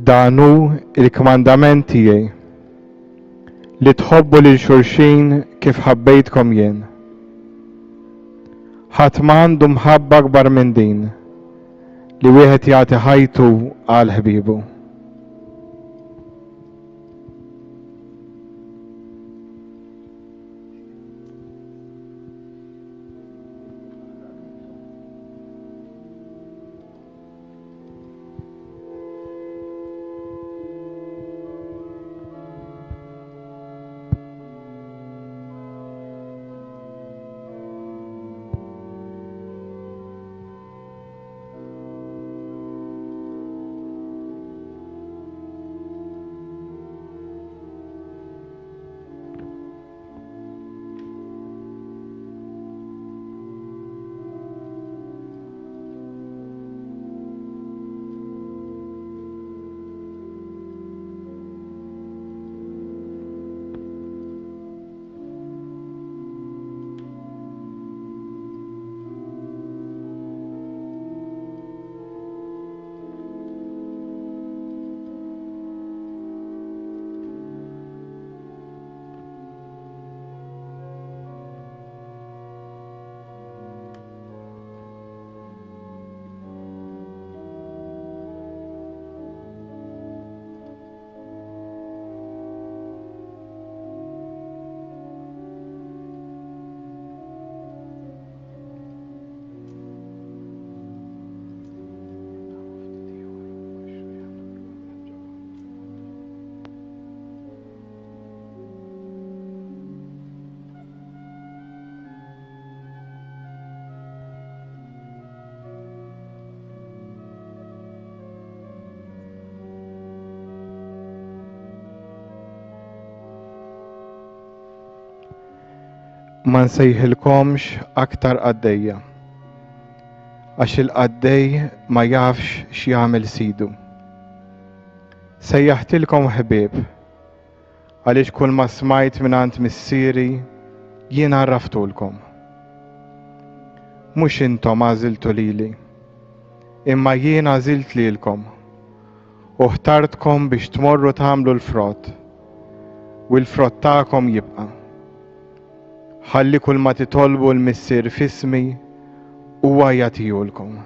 Dan hu il-kmandament tiegħi li tħobbu lil xulxin kif ħabbejtkom jien. Ħadd m'għandu mħabba akbar minn din li wieħed jagħti ħajtu għal ħbiebu. Ma nsejħilkomx aktar qaddejja għax il-qaddej ma jafx x'jagħmel sidu. Sejjaħtilkom ħbieb għaliex kull ma smajt mingħand missieri jien għarraftulkom. Mhux intom għażiltu lili, imma jien għażilt lilkom u ħtartkom biex tmorru tagħmlu l-frott u l-frott tagħkom jibqa'. Ħalli kull ma titolbu l-missier f'ismi huwa jagħtihulkom.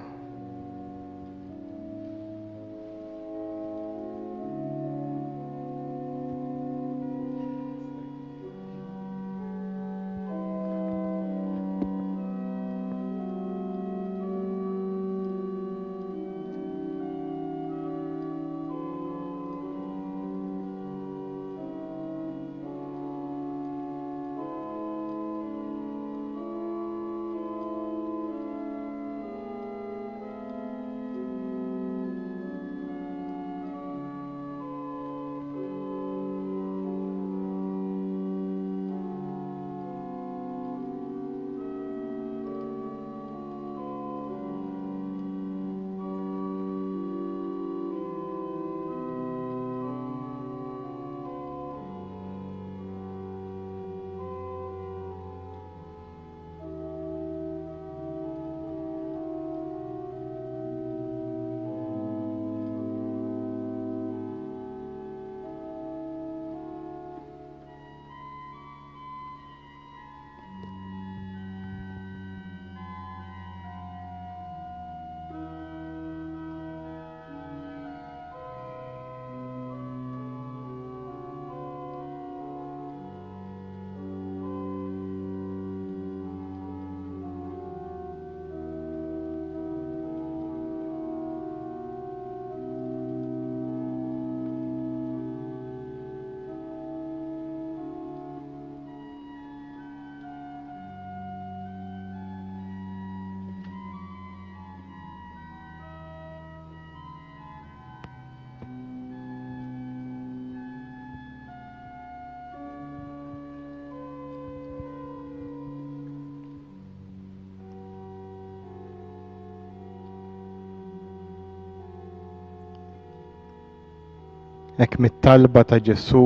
Hekk mit-talba ta' Ġesu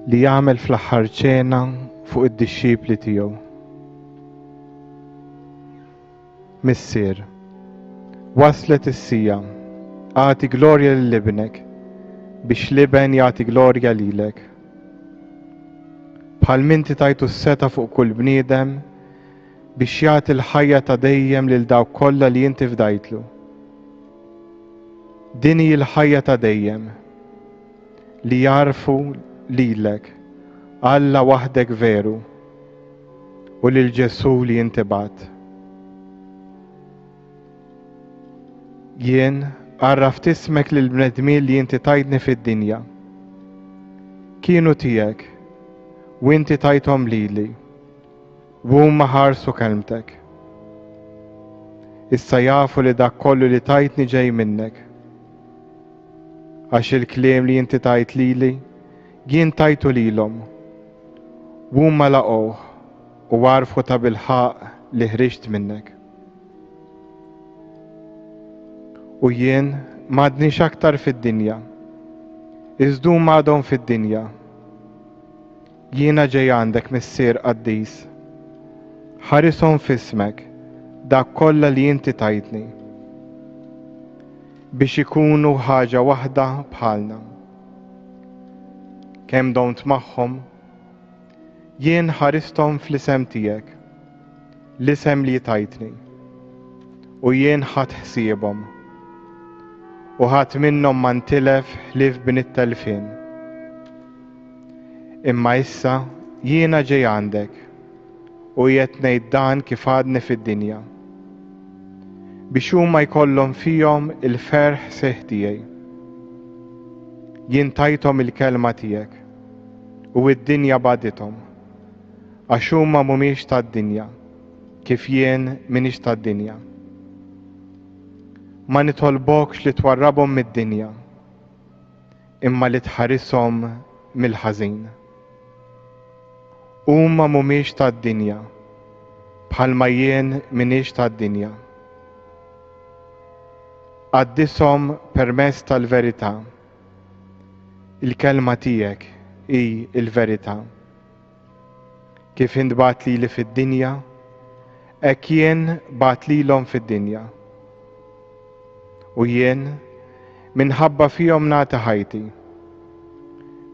li jagħmel fl-aħħar ċena fuq id-dixxipli tiegħu. Missier, waslet is-sija, għati glorja lil-ibnek biex l-iben jagħti glorja lilek. Bħal minti tajtu s-seta fuq kull bniedem biex jagħti l-ħajja ta' dejjem lil dawk kollha li inti fdajtlu. Din hi l-ħajja ta' dejjem li jarfu lilek Alla waħdek veru u lil Ġesu li inti bat. Jien għarraft ismek lil bnedmin li inti tajtni fid-dinja. Kienu tiegħek u inti tajthom lili u huma ħarsu kelmtek. Issa jafu li dak kollu li tajtni ġej minnek. Għax il-kliem li inti tajt lili jien tajtu lilhom u huma laqgħuh u għarfu ta' bil-ħaq li ħriġt minnek. U jien m'għadniex aktar fid-dinja, iżdu m'għadhom fid-dinja. Jiena ġej għandek missier qaddis, ħarishom f'ismek dak kollha li inti tajtni biex ikunu ħaġa waħda bħalna. Kemm dont magħhom, jien ħaristhom fl-isem tiegħek, l-isem li tajtni, u jien ħadd ħsiebhom, u ħadd minnhom ma ntilef ħlief bin it-telfien. Imma issa jiena ġej għandek u qiegħed ngħid dan kif għadni fid-dinja biex huma jkollhom fihom il-ferħ seħ tiegħi. Jien tajthom il-kelma tiegħek u d-dinja badithom għax huma mhumiex tad-dinja kif jien m'iniex tad-dinja. Ma nitolbokx li twarrabhom mid-dinja imma li tħarishom mill-ħażin. Huma mhumiex tad-dinja bħalma jien m'iniex tad-dinja. Għaddishom permezz tal-verità. Il-kelma tiegħek hi l-verità. Kif intbat lili fid-dinja, hekk jien bat lilhom fid-dinja. U jien minħabba fihom nagħti ħajti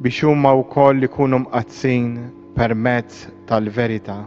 biex huma wkoll ikunu mqaddsin permezz tal-verità.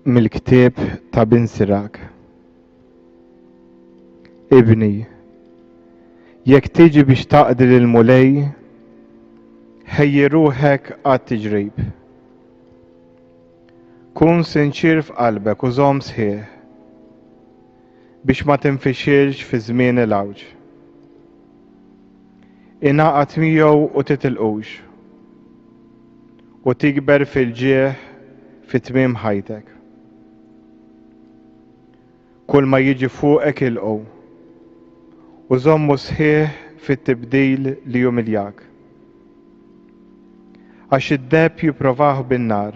Mill-ktieb ta' bin Sirak. Ibni, Jekk tiġi biex taqdi lill-mulej, ħejji ruħek għat-tiġrib. Kun sinċir f'qalbek u żomm sħiħ biex ma tinfixilx fi żmien il-għawġ. Ingħaqad miegħu u titilqux u tikber fil-ġieħ fit-tmiem ħajtek. Kull ma jiġi fuqek ilqgħu u żommu sħiħ fit-tibdil li jumiljak. Għax id-deb jipprovaħ bin-nar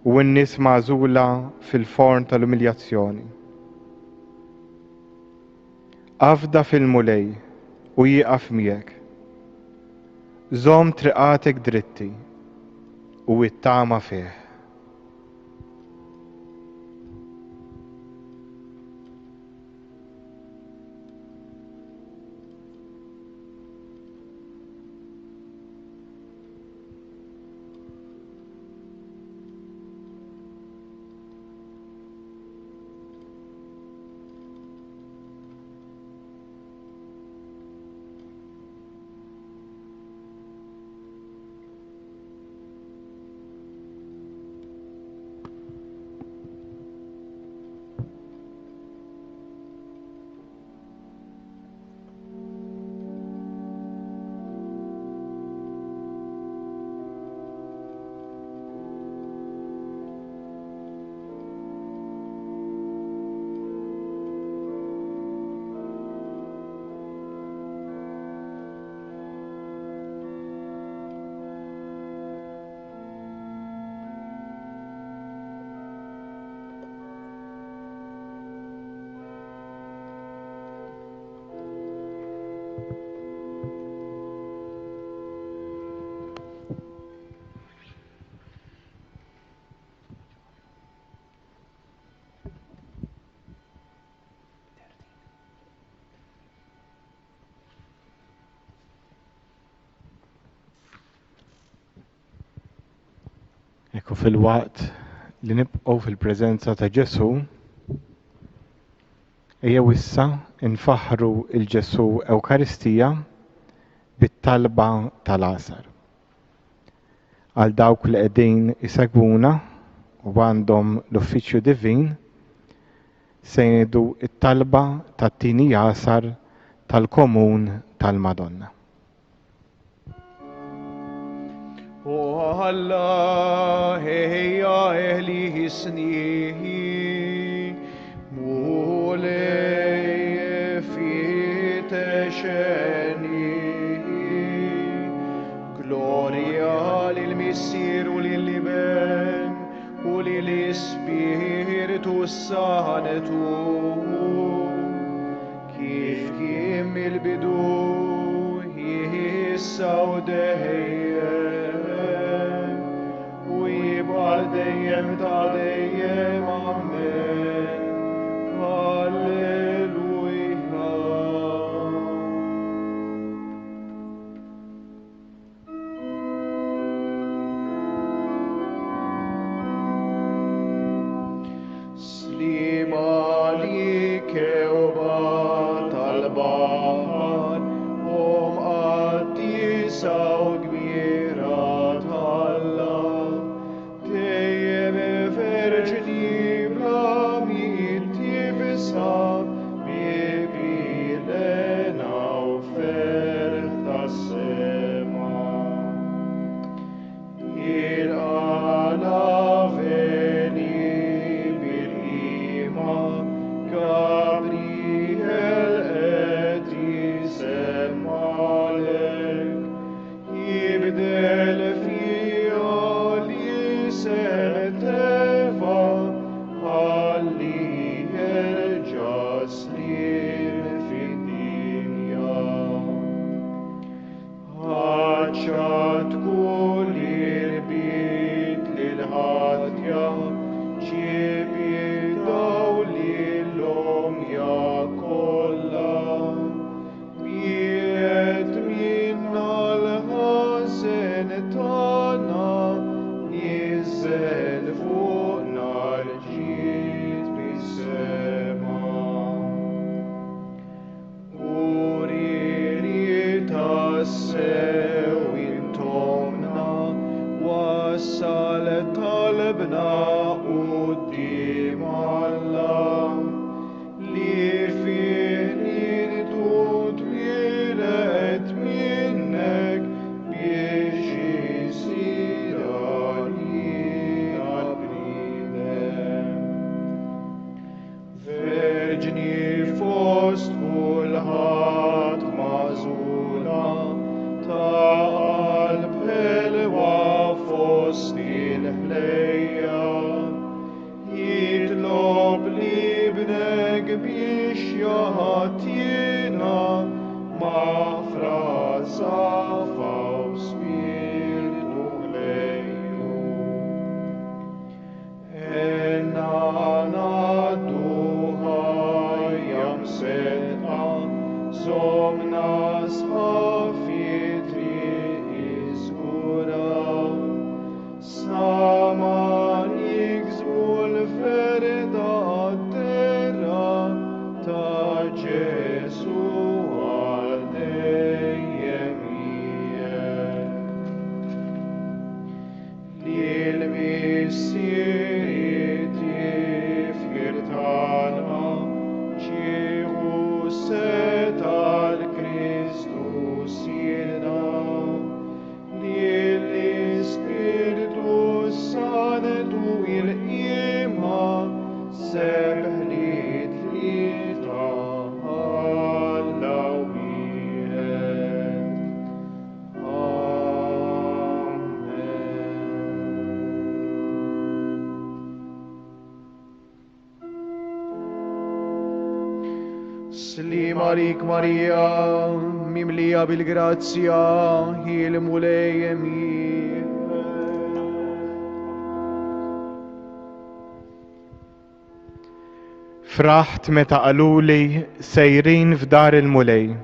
u n-nies magħżula fil-forn tal-umiljazzjoni. Afda fil-mulej u jieqaf miegħek. Żomm triqatek dritti u ittama fih. Ekku fil-waqt li nibqgħu fil-preżenza ta' Ġesu, ejjew issa nfaħħru l-Ġesu Ewkaristija bit-talba tal-għasar. Għal dawk li qegħdin isegwuna u għandhom l-uffiċċju divin se jgħidu t-talba tat-tieni għasar tal-Komun tal-Madonna. O Allah, heja ehli hisnihi, mulej fitesheni. Gloria lil Missir u lil-Liben u lil-Spiritu Santu, kif kien mill-bidu issa u dejjem għal dejjem ta' dejjem, amen. Alleluja. Slima li kewba tal-bahar, għaddisa u kbira tal-la, سبح لي تليتا هلاويت سليم عليك ماريا مملية بالجراتسيا هي المولى يمين فرحت متى قالولي سايرين في دار المولي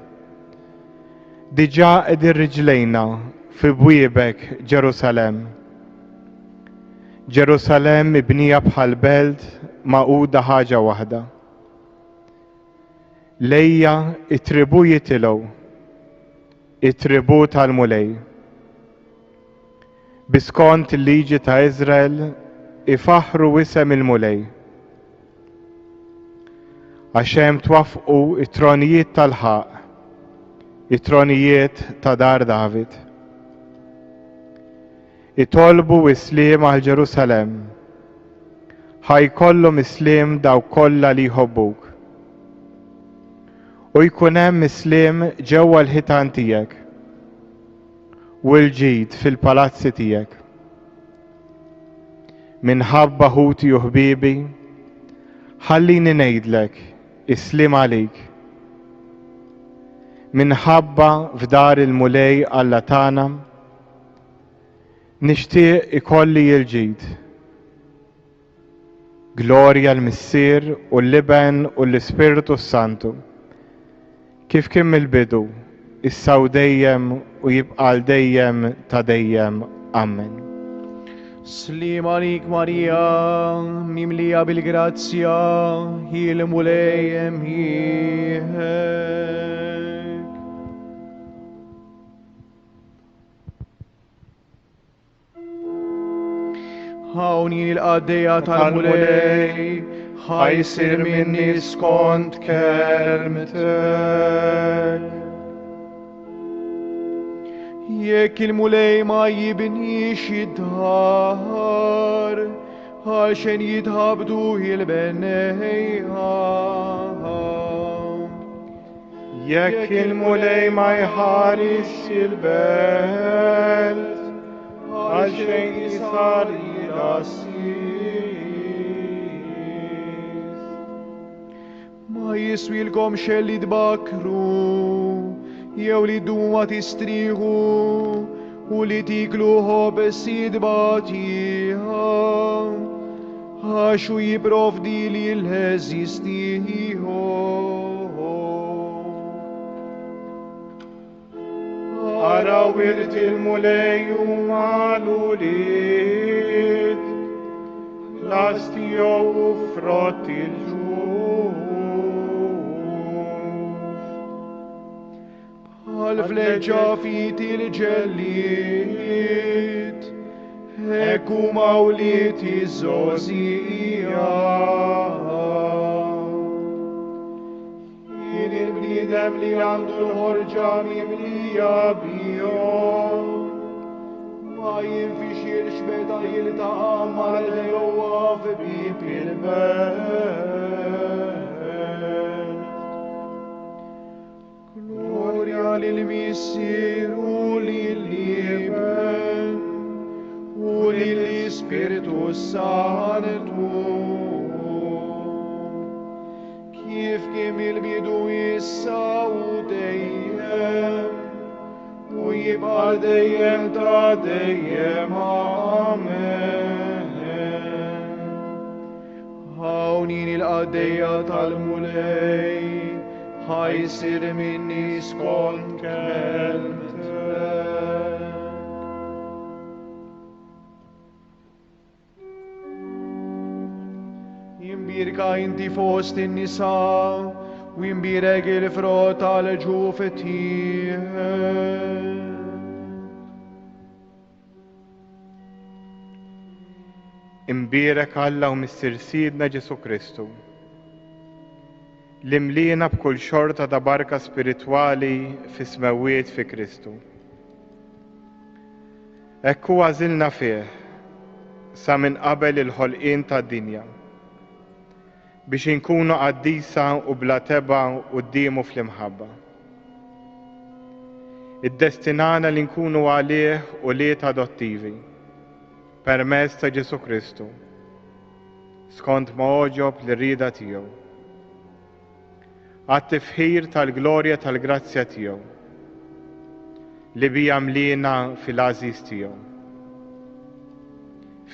ديجا قدر رجلينا في بويبك جيروسالم جيروسالم مبنية بحال بلد مقودة حاجة واحدة ليا اتربو يتلو اتربو تالمولي بسكونت الليجة تا إزرائيل افحروا وسم المولي عشان توافقوا اترانيات تالحق اترانيات تا دار دافيد يطالبوا اسلام على جيروسالم هاي كلهم اسلام داو كل اللي يحبوك ويكون هم اسلام جوا الهتان تياك والجيد في البالاتس تياك من حبة هوتي وحبيبي خليني نيدلك اسلم عليك من حبة في دار المولي اللتانا نشتاق يكولي الجيد جلوريا المسير واللبن والسبيرتو سانتو كيف كم البدو السوديم ويبقى الديم تديم امن سليم عليك ماريا مملية بالجراتسيا هي المولى يمين هاونين القاديات على المولي هايصير مني سكونت كلمتك ياك المولي ما يبنيش يدهار عشان يدهبدوه البنيها ياك المولي ما يحارس البلد عشان يصار ما يسوي لكم اللي تبكروا يا ولدوا ما تستريحوا واللي تاكلوها بس يدباتيها هاشو يبروفدي لي الهزيستيها أراورت المولي ومعلوليت لاستيو وفرات الجوف الفلجة فيت الجليت هكو موليت الزوزية البليد ملي عند الهرجة مملية بيوم ما ينفشير شبيطة يلتأمل يوقف بيب البلد Gloria للمسير ولللبن وللسبيرتو سانتو كيف كمل بدو يساو ديم ويبقى ديم تا ديم آمين هاونين القضية المولي هايصير مني سكون كلمتك ينبيرك انتي فوسط النساء وينبيرك الفروت على جوفتي امبيرك الله ومستر سيدنا جيسو كريستو لملينا بكل شرطة دا بركة سبيريتوالي في سماويت في كريستو اكو عزلنا فيه سا من قبل الخلقين تا الدنيا biex inkunu qaddisa u bla teba qudiemu fl-imħabba. Iddestinana li nkunu għalih u liet adottivi permezz ta' Ġesu Kristu, skont ma oġob l-rida tiegħu. Għat-tifħir tal-glorja tal-grazzja tiegħu li bija mlina fil-għażiż tiegħu.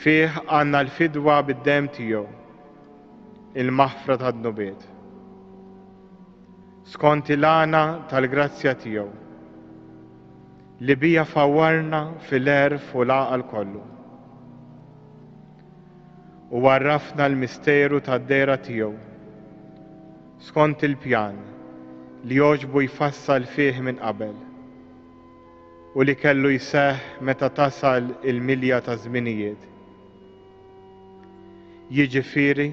Fih għandna l-fidwa bid-dem tiegħu, il-maħfra tad-nubiet. Skont il-għana tal-grazzja tiegħu li bija fawwarna fil-erf u l-għaqal kollu. U għarrafna l-misteru tad-dera tiegħu skont il-pjan li joġbu jfassal fih minn qabel u li kellu jseħħ meta tasal il-milja ta' żminijiet. Jiġifieri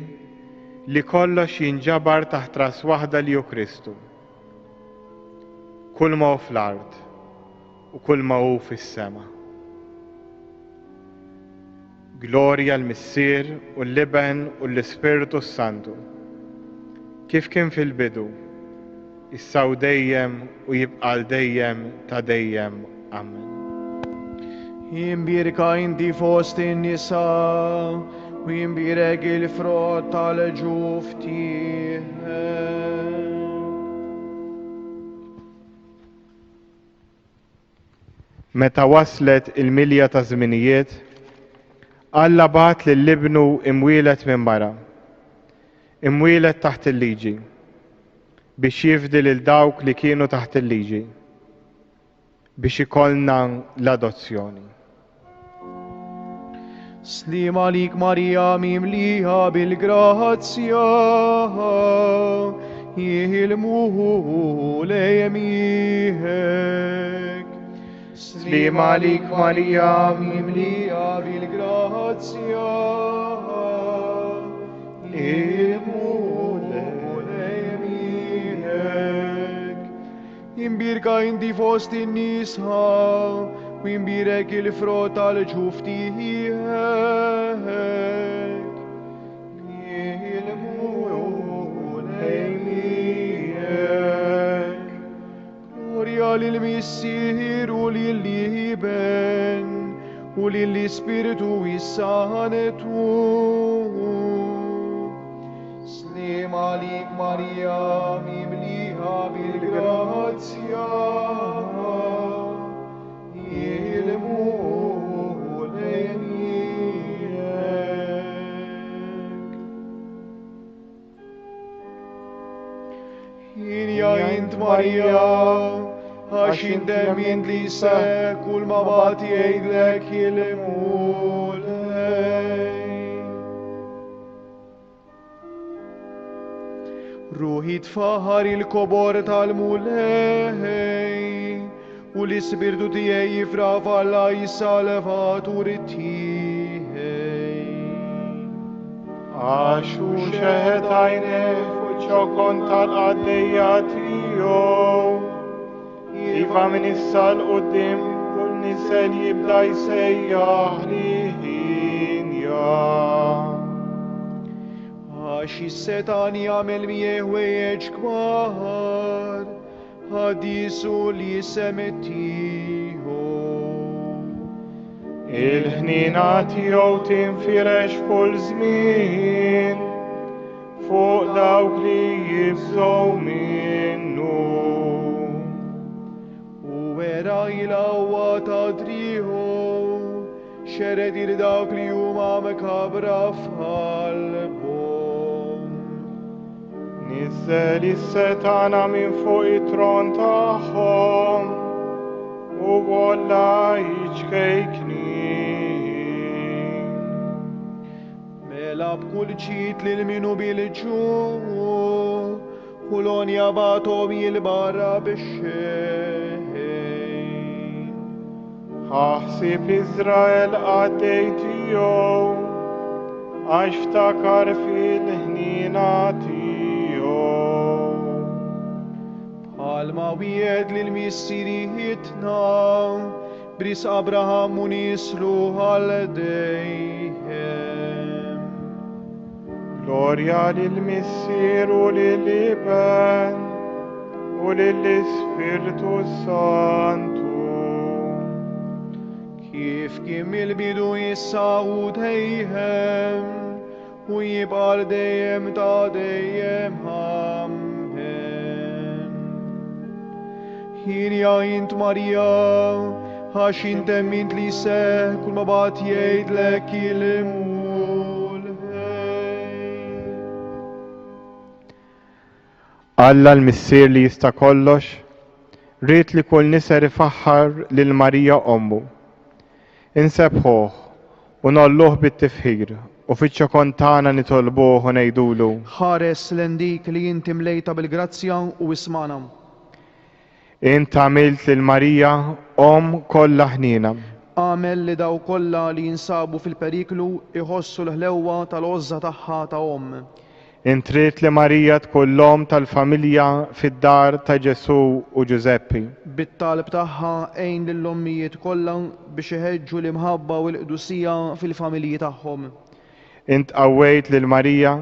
li kollox jinġabar taħt ras waħda li hu Kristu. Kull ma hu fl-ard u kull ma hu fis-sema. Glorja l-Missier u l-Liben u l-Ispiritu Santu, kif kien fil-bidu, issa u dejjem u jibqa' dejjem ta' dejjem. Amen. Jimbirka inti fost in-nisa u jimbirek il-frott tal-ġuf tiegħek. Meta waslet il-milja ta' żminijiet, Alla bat lill-ibnu imwielet minn mara, imwielet taħt il-liġi, biex jifdi lil dawk li kienu taħt il-liġi, biex ikollna l-adozzjoni. Slima lik Marija mimliha bil-grazzja, jihilmuhu lejemihek. Slima lik Marija mimliha bil-grazzja, jihilmuhu lejemihek. Jimbirka inti fost in-nisa, u jimbirek il-frott tal-ġuf tiegħek. Jihilmuhu lejemihek. Glorja lill-Missier u lill-Liben u lill-Ispiritu Santu. Slima lik Marija mimliha bil-grazzja, jihilmuhu lejemihek. Jinja int Marija, għax indemmint li se kull ma bati jgħidlek jilmulej. Ruħi tfaħar il-kobor tal-mulej u l-ispirtu tiegħi jifraq alla jissalvatur tiegħi. Għax u xeħet għajneh fuq ċokon tal-qaddejja tiegħu, iva minn issa l-qudiem kull nisel jibda jsejjaħ liħinja. Għax is-setan jagħmel miegħu ħwejjeġ kbar, ħadisu li semet tiegħu. Il-ħnina tiegħu tinfirex kull żmien fuq dawk li jibżgħu minnu. U wera il-qawwa ta' driħu, xered il-dawk li huma mekabra f'qalbhom. Nizzel is-setana minn fuq it-tron tagħhom u wolla jiġkejkni. Mela b'kull ġid lil minu bil-ġuħ u l-onja batom il-barra bix-xejn. Ħaħsib Iżrael għaddej tiegħu għax ftakar fil-ħnina tiegħu. Bħalma wiegħed lill-missierietna bris Abraham u nislu għal dejjem. Gloria للمسير وللابن وللإسبيرتو سانتو كيف كمل بدو يسعود هيهم ويبقى دايم تا دايم همهن هيريا انت ماريا هاشين تمين ليسه كل ما باتيت لك المول Alla l-missier li jista' kollox, rrit li kull nisa rifaħħar lil Marija ommu. Insebħuh u nolluh bit-tifħir u fiċ-ċokontana nitolbuh u ngħidulu. ħares l-endik li inti mlejta bil-grazzja u ismana. Int għamilt lil Marija kollha ħnina. Għamel li daw kollha li jinsabu fil-periklu iħossu l-ħlewwa tal-għożża tagħha ta' Int trid li Marija tkun l-om tal-familja fid-dar ta' Ġesu u Ġuzeppi. Bit-talb tagħha għejn lill-ommijiet kollha biex iħeġġu l-imħabba u l-qdusija fil-familji tagħhom. Int qawwejt lil Marija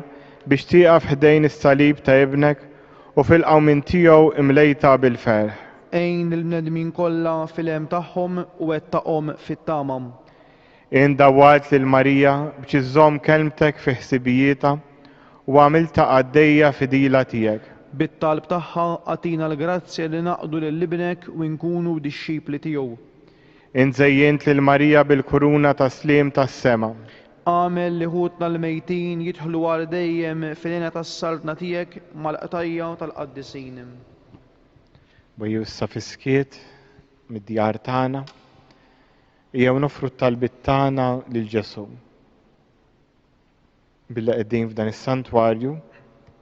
biex tieqaf ħdejn is-salib ta' ibnek u fil-qawmin tiegħu imlejta bil-ferħ. Għejn il-bnedmin kollha fil-hemm tagħhom u wettaqhom fit-tamam. Int dawwat lil Marija biex iżżomm kelmtek fi ħsibijietha u għamilta għaddejja fidila tiegħek. Bit-talb tagħha għatina l-grazzja li naqdu lil-ibnek u nkunu dixxipli tiegħu. Int żejjent lil Marija bil-kuruna ta' slim tas-sema. Għamel li ħutna l-mejtin jidħlu għal dejjem fil-għena tas-saltna tiegħek mal-qtajja tal-qaddisin. Bejju issa fiskiet mid-djar tagħna jew nofru t-talbit tagħna lil Ġesu. Billa qegħdin f'dan is-santwarju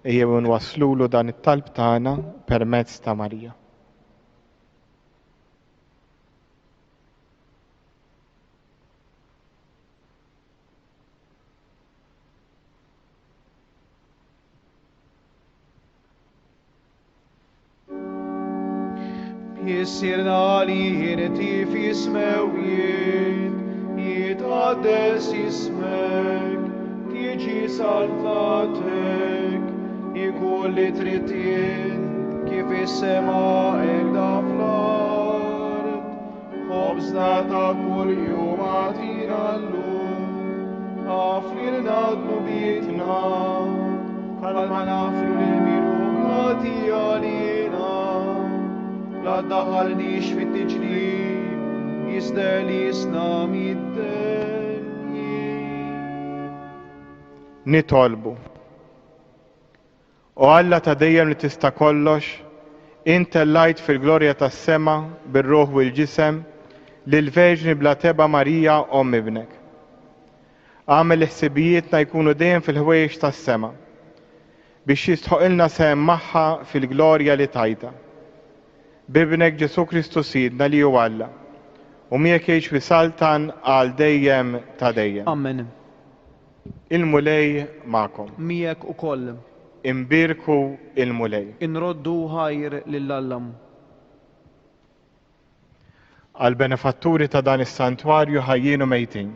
ejjew nwaslulu dan it-talb tagħna permezz ta' Marija. Jissirna li jirti fi smewiet, jitqaddes ismek, tiġi salvatek, ikun li trittin kif is-sema ekda fl-ard. Ħobżna ta' kull jum għatina llum, għaflilna d-nubietna, bħalma naflu l-mirum għati għalina. La daħalniex fit-tiġrib, jisdel jisna mid-denji. Nitolbu. O Alla ta' dejjem li tista' kollox, int tellajt fil-glorja tas-sema bir-ruħ u l-ġisem lill-Verġni bla teba Marija omm ibnek. Għamel ħsibijietna jkunu dejjem fil-ħwejjex tas-sema biex jistħoqilna sehem magħha fil-glorja li tajta. Bibnek Ġesu Kristu Sidna li hu Alla u miegħek jgħix fi saltan għal dejjem ta' dejjem. Amen. Il-mulej magħkom. Miegħek ukoll. Imbirku il-mulej. Inroddu ħajr lill-Allam. Għal benefatturi ta' dan is-santwarju ħajjienu mejtin.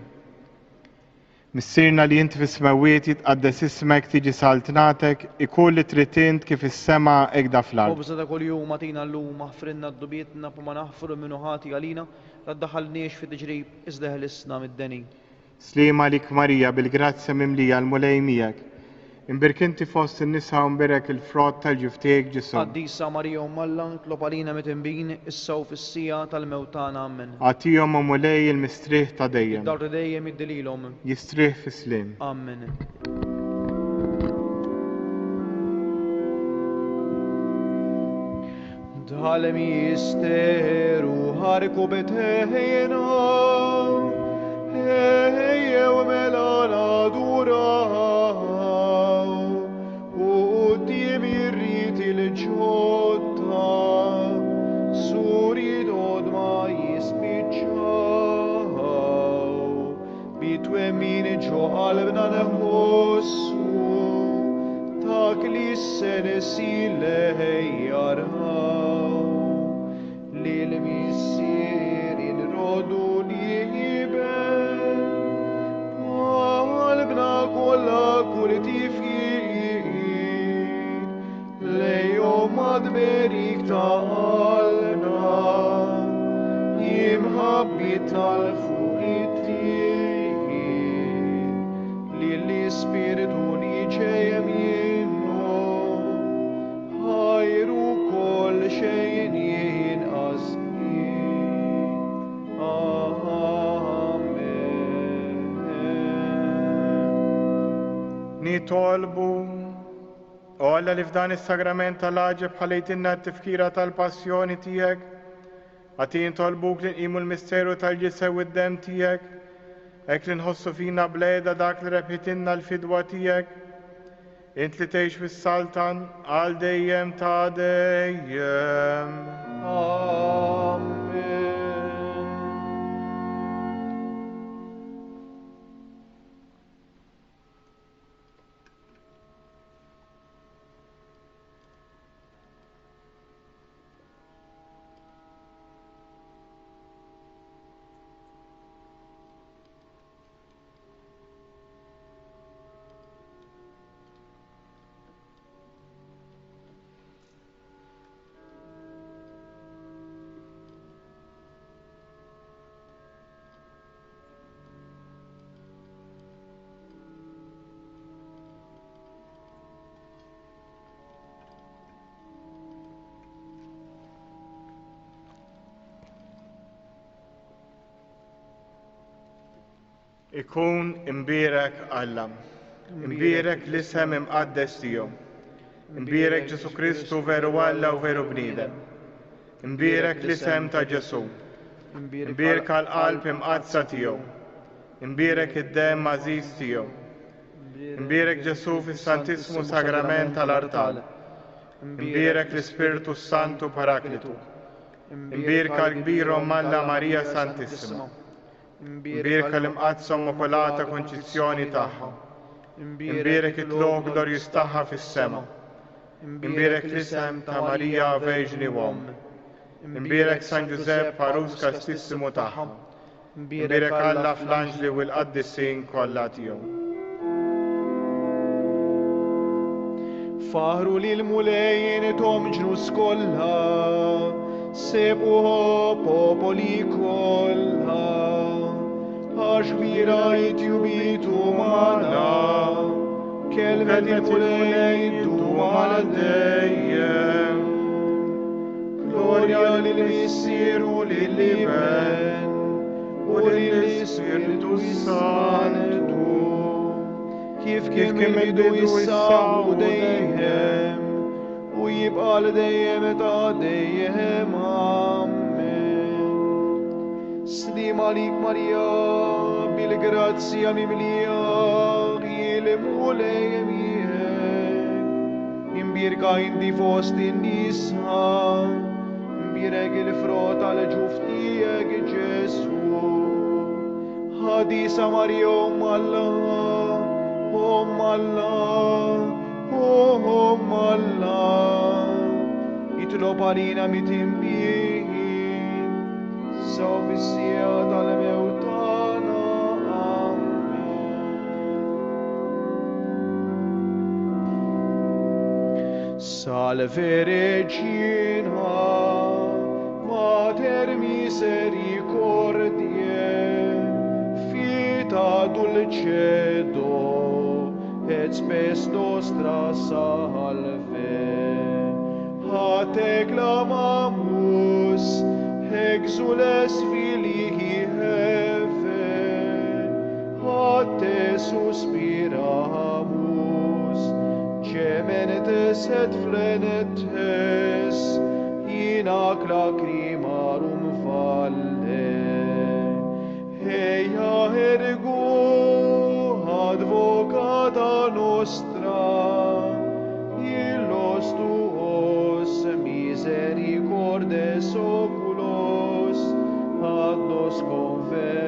Missirna li inti fis-smawiet jitqaddes ismek tiġi saltnatek ikun li tritint kif is-sema ekda fl-ard. Obża ta' kuljum għatina llum aħfrinna d-dubietna ma naħfru minnu ħati għalina la ddaħħalniex fit-tiġrib iżda ħlisna mid-deni. Slima lik Marija bil-grazzja mimlija l-mulej miegħek. Imbirkinti fost in-nisa u mbirek il-frott tal-ġuftiek Ġesu. Qaddisa Marija Alla tlob għalina mitinbin issa u fis-sija tal-mewtana Amen. Għatihom u mulej il-mistrieħ ta' dejjem. Dar dejjem id-dililhom. Jistrieħ fis-slim. Amen. Dħal misteru ħarku betejna, ejjew melana duraw, u qudiem irrid il-ġotta, suri dod ma jispiċċaw, bitwemmin ġo qalbna nħossu, dak li s-senesi jarħaw, li l-missier il-rodu li jiben, qalbna kollha kull tifjien berik ta'alna, imħabbitna l-fuq it-tien, li l-Ispiritu li ġejem jinnu, ħajru kol xejn jinqas. Nitolbu u Alla li f'dan is-sagrament tal-aġeb ħalejtinna t-tifkira tal-passjoni tiegħek, għati nitolbuk li nqimu l-misteru tal-ġisew id-dem tiegħek, hekk li nħossu fina bleda dak li rebħitinna l-fidwa tiegħek, int li tgħix fis-Saltan għal dejjem ta' dejjem. Ikun imbierek Alla, imbierek l-isem imqaddes tiegħu, imbierek Ġesu Kristu veru Alla u veru bniedem, imbierek l-isem ta' Ġesu, imbierek għal-qalb imqadsa tiegħu, imbierek id-dem mażiż tiegħu, imbierek Ġesu fis-Santissimu Sagrament tal-Artal, imbierek l-Ispiritu Santu Paraklitu, imbierek għal-kbir Alla Marija Santissima, imbierek l-imqadsa Immakolata Konċizzjoni tagħha, imbierek it-logdor jistaħħa fis-sema, imbierek l-isem ta' Marija Verġni Uom, imbierek San Giuseppe Parus Kastissimu tagħha, imbierek Alla fl-anġli u l-qaddissin kollha tiegħu. Faħru li l-mulejn tom ġnus kollha, sebuħu popoli kollha, għaxbira jitjubitu maħna, kelvet il-mulejn duma għal-dejjem. Gloria lill-Missiru lill-Iben, u lill-Ispiritu Santu, kif jibdu jissabu dejjem, u jibqa l-dejjem ta' dejjem. Amen. Slim għalik Marija, bil-grazzja mimlija, il-mulejjem jihek, imbirka indi fost in-nisa, imbirek il-frott għal-ġuftijek Ġesu. Ħadisa Marija Allah, Allah, Allah, jitlob għalina mitimbin, saw missija tal-mewtana. Amen. Salve Regina, Mater misericordiae, Fita dulcedo, et spes nostra salve. A te clamamus, exules filii Heve, a te suspiramus, gementes et flenentes, in ac lacrimarum valle. Eia ergo advocata nostra, illos tuos misericordes oculos ad nos conver.